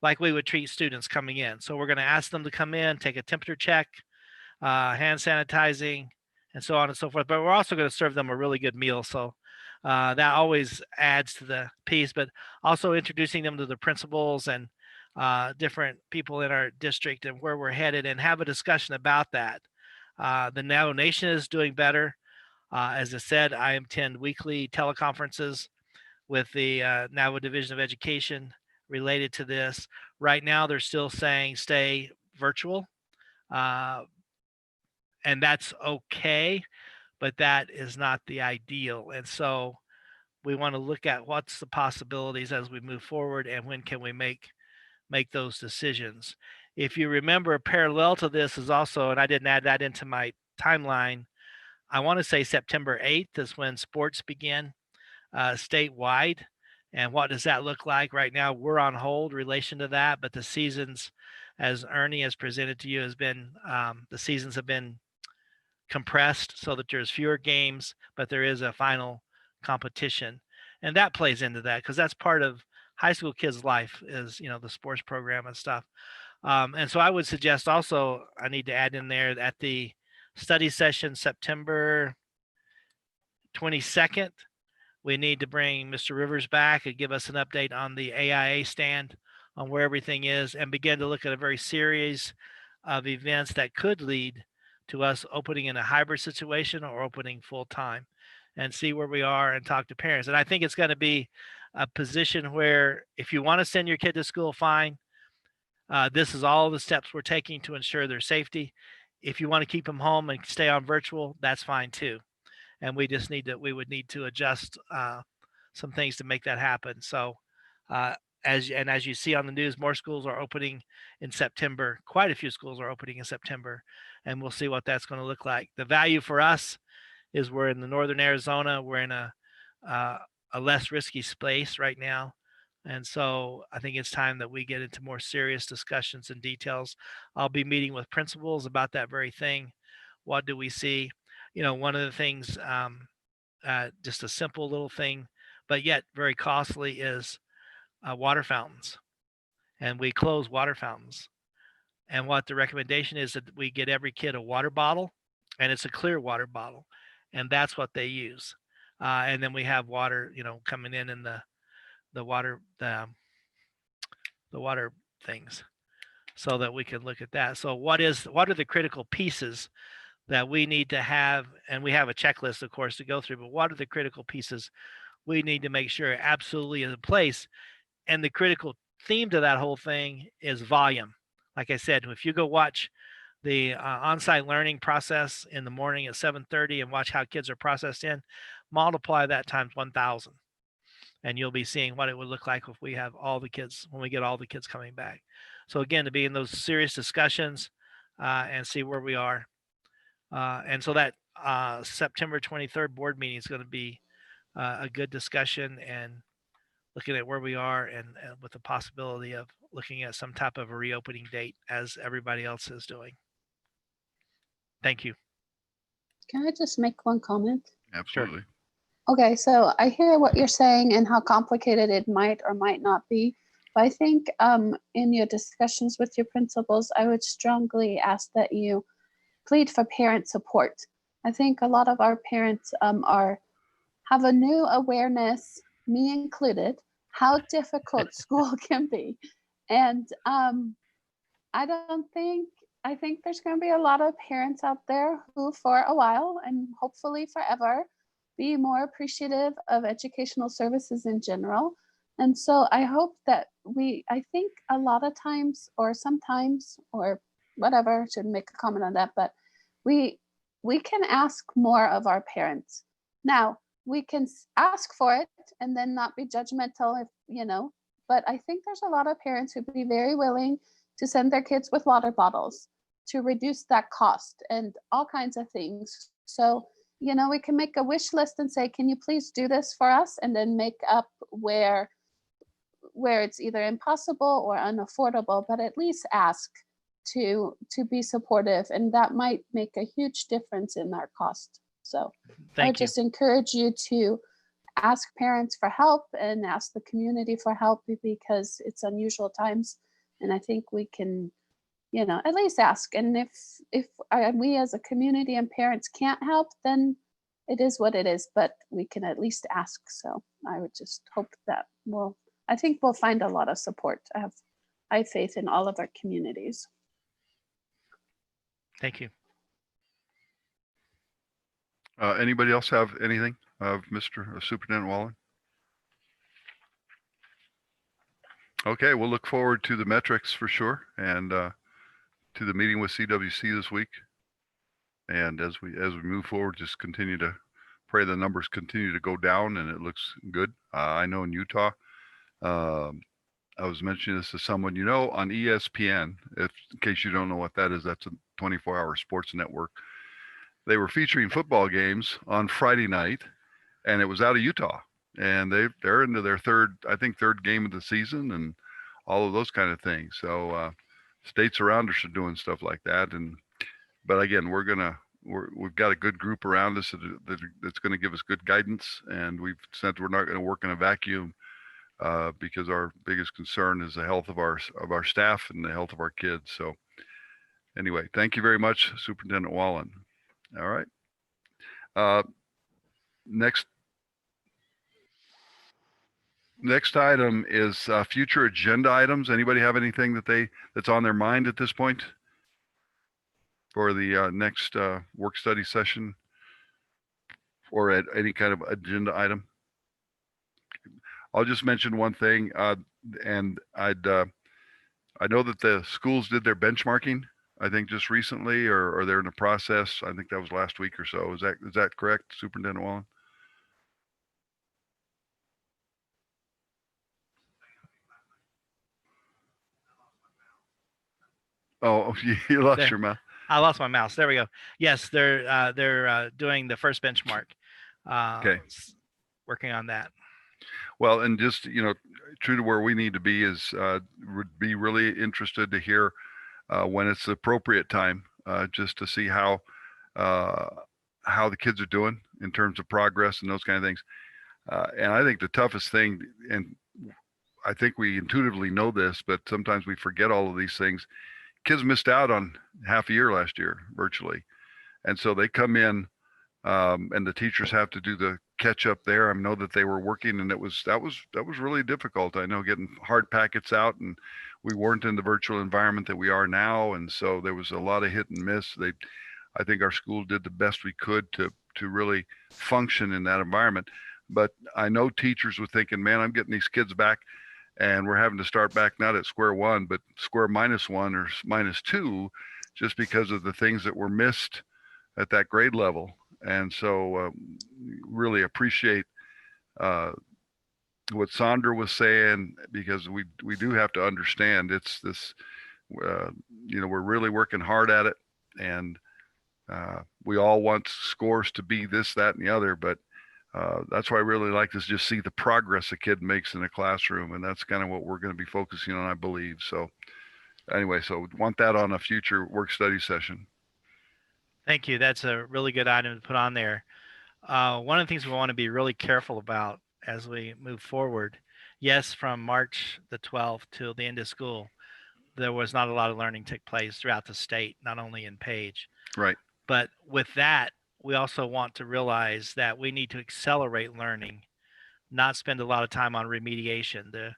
like we would treat students coming in. So we're going to ask them to come in, take a temperature check, hand sanitizing, and so on and so forth. But we're also going to serve them a really good meal. So that always adds to the piece, but also introducing them to the principals and different people in our district and where we're headed, and have a discussion about that. The Navajo Nation is doing better. As I said, I attend weekly teleconferences with the Navajo Division of Education related to this. Right now, they're still saying stay virtual, and that's okay, but that is not the ideal. And so we want to look at what's the possibilities as we move forward, and when can we make those decisions. If you remember, parallel to this is also, and I didn't add that into my timeline, I want to say September 8th is when sports begin statewide. And what does that look like? Right now, we're on hold in relation to that, but the seasons, as Ernie has presented to you, has been, the seasons have been compressed so that there's fewer games, but there is a final competition. And that plays into that, because that's part of high school kids' life is, the sports program and stuff. And so I would suggest also, I need to add in there at the study session, September 22nd, we need to bring Mr. Rivers back and give us an update on the AIA stand, on where everything is, and begin to look at a very series of events that could lead to us opening in a hybrid situation or opening full time, and see where we are and talk to parents. And I think it's going to be a position where if you want to send your kid to school, fine. This is all the steps we're taking to ensure their safety. If you want to keep them home and stay on virtual, that's fine too. And we would need to adjust some things to make that happen. So as you see on the news, more schools are opening in September. Quite a few schools are opening in September, and we'll see what that's going to look like. The value for us is we're in the northern Arizona. We're in a less risky space right now. And so I think it's time that we get into more serious discussions and details. I'll be meeting with principals about that very thing. What do we see? One of the things, just a simple little thing, but yet very costly, is water fountains. And we close water fountains. And what the recommendation is that we get every kid a water bottle, and it's a clear water bottle. And that's what they use. And then we have water, coming in the water, the water things, so that we can look at that. So what are the critical pieces that we need to have, and we have a checklist, of course, to go through, but what are the critical pieces we need to make sure absolutely is in place? And the critical theme to that whole thing is volume. Like I said, if you go watch the on-site learning process in the morning at 7:30 and watch how kids are processed in, multiply that times 1,000, and you'll be seeing what it would look like if we have all the kids, when we get all the kids coming back. So again, to be in those serious discussions and see where we are. And so that September 23rd board meeting is going to be a good discussion and looking at where we are, and with the possibility of looking at some type of a reopening date as everybody else is doing. Thank you. Can I just make one comment? Absolutely. Okay, so I hear what you're saying and how complicated it might or might not be. But I think in your discussions with your principals, I would strongly ask that you plead for parent support. I think a lot of our parents have a new awareness, me included, how difficult school can be. And I think there's going to be a lot of parents out there who for a while and hopefully forever be more appreciative of educational services in general. And so I hope that I think a lot of times or sometimes or whatever, shouldn't make a comment on that, but we can ask more of our parents. Now, we can ask for it and then not be judgmental, but I think there's a lot of parents who'd be very willing to send their kids with water bottles to reduce that cost and all kinds of things. So, we can make a wish list and say, can you please do this for us? And then make up where it's either impossible or unaffordable, but at least ask to be supportive. And that might make a huge difference in our cost. So I Thank you. just encourage you to ask parents for help and ask the community for help, because it's unusual times. And I think we can, at least ask. And if we as a community and parents can't help, then it is what it is, but we can at least ask. So I would just hope that I think we'll find a lot of support. I have faith in all of our communities. Thank you. Anybody else have anything of Mr. Superintendent Wallen? Okay, we'll look forward to the metrics for sure, and to the meeting with CWC this week. And as we move forward, just continue to pray the numbers continue to go down, and it looks good. I know in Utah, I was mentioning this to someone, on ESPN, in case you don't know what that is, that's a 24-hour sports network. They were featuring football games on Friday night, and it was out of Utah. And they're into their third game of the season and all of those kind of things. So states around us are doing stuff like that. But again, we've got a good group around us that's going to give us good guidance. And we've said we're not going to work in a vacuum because our biggest concern is the health of our staff and the health of our kids. So anyway, thank you very much, Superintendent Wallen. All right. Next item is future agenda items. Anybody have anything that's on their mind at this point for the next work study session or at any kind of agenda item? I'll just mention one thing, and I know that the schools did their benchmarking, I think just recently, or they're in the process. I think that was last week or so. Is that correct, Superintendent Wallen? Oh, you lost your mouth. I lost my mouse. There we go. Yes, they're doing the first benchmark. Okay. Working on that. Well, and just, true to where we need to be is would be really interested to hear when it's the appropriate time, just to see how the kids are doing in terms of progress and those kind of things. And I think the toughest thing, and I think we intuitively know this, but sometimes we forget all of these things. Kids missed out on half a year last year, virtually. And so they come in and the teachers have to do the catch up there. I know that they were working, and that was really difficult. I know, getting hard packets out, and we weren't in the virtual environment that we are now. And so there was a lot of hit and miss. I think our school did the best we could to really function in that environment. But I know teachers were thinking, man, I'm getting these kids back and we're having to start back not at square one, but square -1 or -2, just because of the things that were missed at that grade level. And so really appreciate what Sandra was saying, because we do have to understand it's this, we're really working hard at it, and we all want scores to be this, that, and the other, but that's why I really like to just see the progress a kid makes in a classroom, and that's kind of what we're going to be focusing on, I believe. So anyway, so want that on a future work study session. Thank you. That's a really good item to put on there. One of the things we want to be really careful about as we move forward, yes, from March the 12th till the end of school, there was not a lot of learning took place throughout the state, not only in Page. Right. But with that, we also want to realize that we need to accelerate learning, not spend a lot of time on remediation. The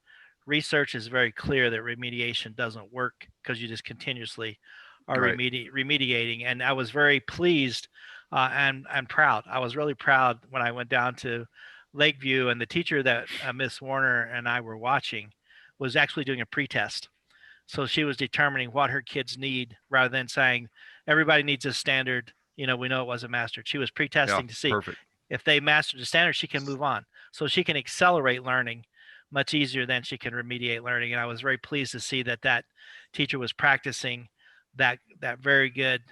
research is very clear that remediation doesn't work because you just continuously are Right. remediating. And I was very pleased and proud. I was really proud when I went down to Lakeview, and the teacher that Miss Warner and I were watching was actually doing a pretest. So she was determining what her kids need rather than saying everybody needs a standard. We know it wasn't mastered. She was pretesting to see Perfect. if they mastered the standard, she can move on. So she can accelerate learning much easier than she can remediate learning. And I was very pleased to see that teacher was practicing that very good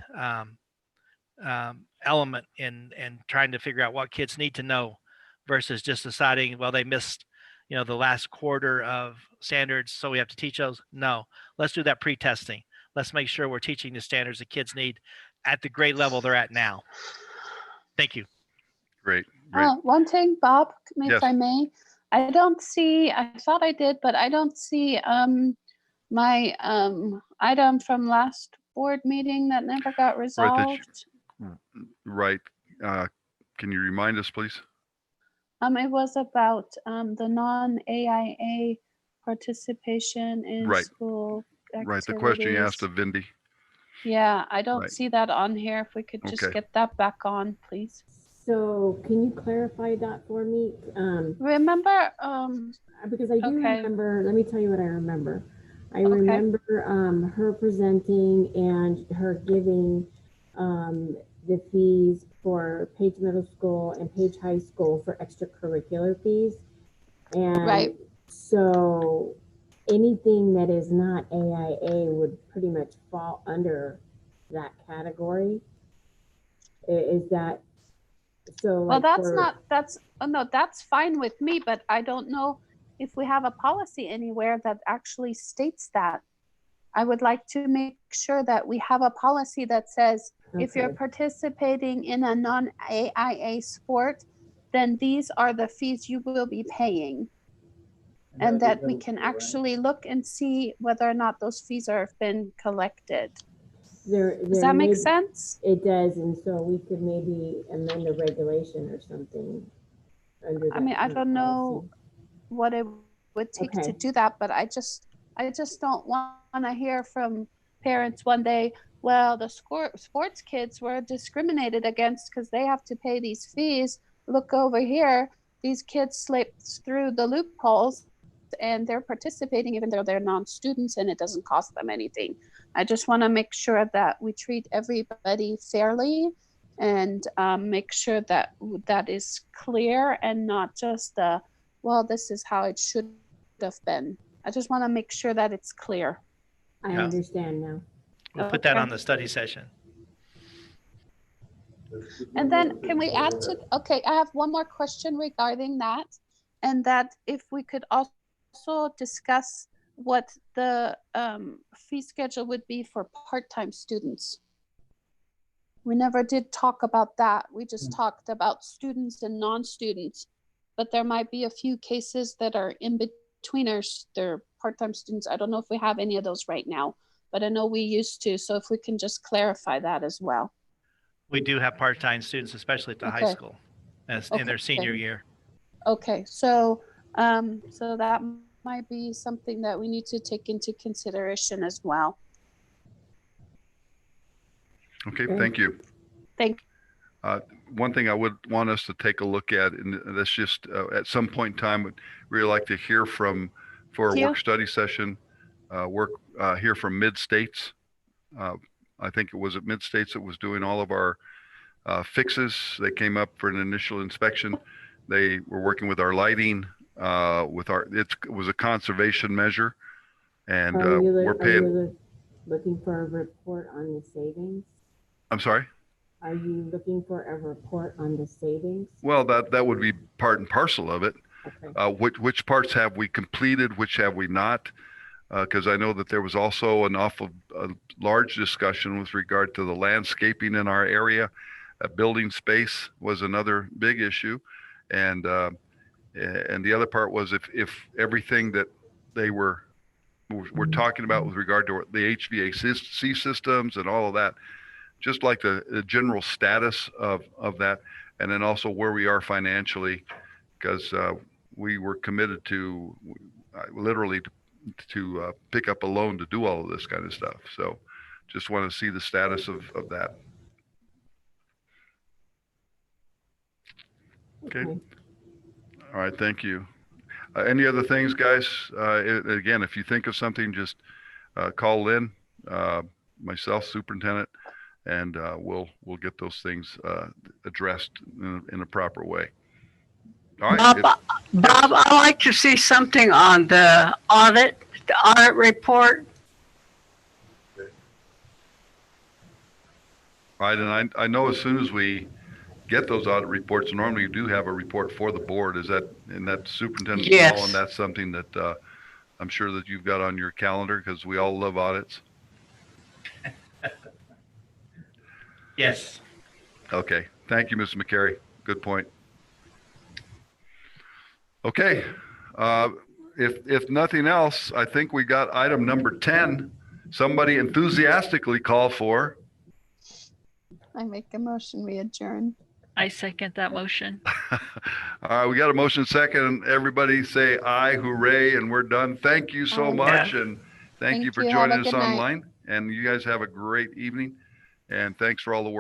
element in trying to figure out what kids need to know versus just deciding, well, they missed, the last quarter of standards, so we have to teach those. No, let's do that pre-testing. Let's make sure we're teaching the standards the kids need at the grade level they're at now. Thank you. Great. One thing, Bob, Yes. if I may, I thought I did, but I don't see my item from last board meeting that never got resolved. Right. Can you remind us, please? It was about the non-AIA participation in Right. school activities. Right. The question you asked of Vindy. Yeah, I don't Right. see that on here. If we could just Okay. get that back on, please. So can you clarify that for me? Remember, Because I do Okay. remember, let me tell you what I remember. I Okay. remember her presenting and her giving the fees for Page Middle School and Page High School for extracurricular fees. And Right. so anything that is not AIA would pretty much fall under that category. Is that so? Well, like that's fine with me, but I don't know if we have a policy anywhere that actually states that. I would like to make sure that we have a policy that says if you're Okay. participating in a non-AIA sport, then these are the fees you will be paying. And that we can actually look and see whether or not those fees have been collected. Does that make sense? It does, and so we could maybe amend the regulation or something under that. I mean, I kind of don't know policy. what it would take Okay. to do that, but I just don't want to hear from parents one day, well, the sports kids were discriminated against because they have to pay these fees. Look over here, these kids slipped through the loopholes and they're participating even though they're non-students and it doesn't cost them anything. I just want to make sure that we treat everybody fairly and make sure that that is clear and not just well, this is how it should have been. I just want to make sure that it's clear. I Yeah. understand now. We'll put that Okay. on the study session. And then can we add to, okay, I have one more question regarding that. And that if we could also discuss what the fee schedule would be for part-time students. We never did talk about that. We just talked about students and non-students, but there might be a few cases that are in betweeners. They're part-time students. I don't know if we have any of those right now, but I know we used to. So if we can just clarify that as well. We do have part-time students, especially at the high Okay. school, in their senior year. Okay, so so that might be something that we need to take into consideration as well. Okay. Okay. Thank you. Thank One thing I would want us to take a look at, and that's just at some point in time, would really like to hear from, for a Thank you. work study session, hear from Mid-States. I think it was at Mid-States that was doing all of our fixes. They came up for an initial inspection. They were working with our lighting, it was a conservation measure. And we're paying, Looking for a report on the savings? I'm sorry? Are you looking for a report on the savings? Well, that would be part and parcel of it. Okay. Which parts have we completed, which have we not? Because I know that there was also a large discussion with regard to the landscaping in our area. Building space was another big issue. And the other part was if everything that they were talking about with regard to the HVAC systems and all of that, just like the general status of that, and then also where we are financially, because we were committed to literally to pick up a loan to do all of this kind of stuff. So just want to see the status of that. Okay. All right. Thank you. Any other things, guys? Again, if you think of something, just call in, myself, superintendent, and we'll get those things addressed in a proper way. All right. Bob, I'd like to see something on the audit report. All right, and I know as soon as we get those audit reports, normally you do have a report for the board. Is that in that superintendent's Yes. call, and that's something that I'm sure that you've got on your calendar because we all love audits. Yes. Okay, thank you, Mr. McCary. Good point. Okay, if nothing else, I think we got item number 10. Somebody enthusiastically call for. I make a motion, we adjourn. I second that motion. All right, we got a motion second. Everybody say aye, hooray, and we're done. Thank you so Aye. much, and thank you Thank for you. Have a joining us good night. online. And you guys have a great evening, and thanks for all the work.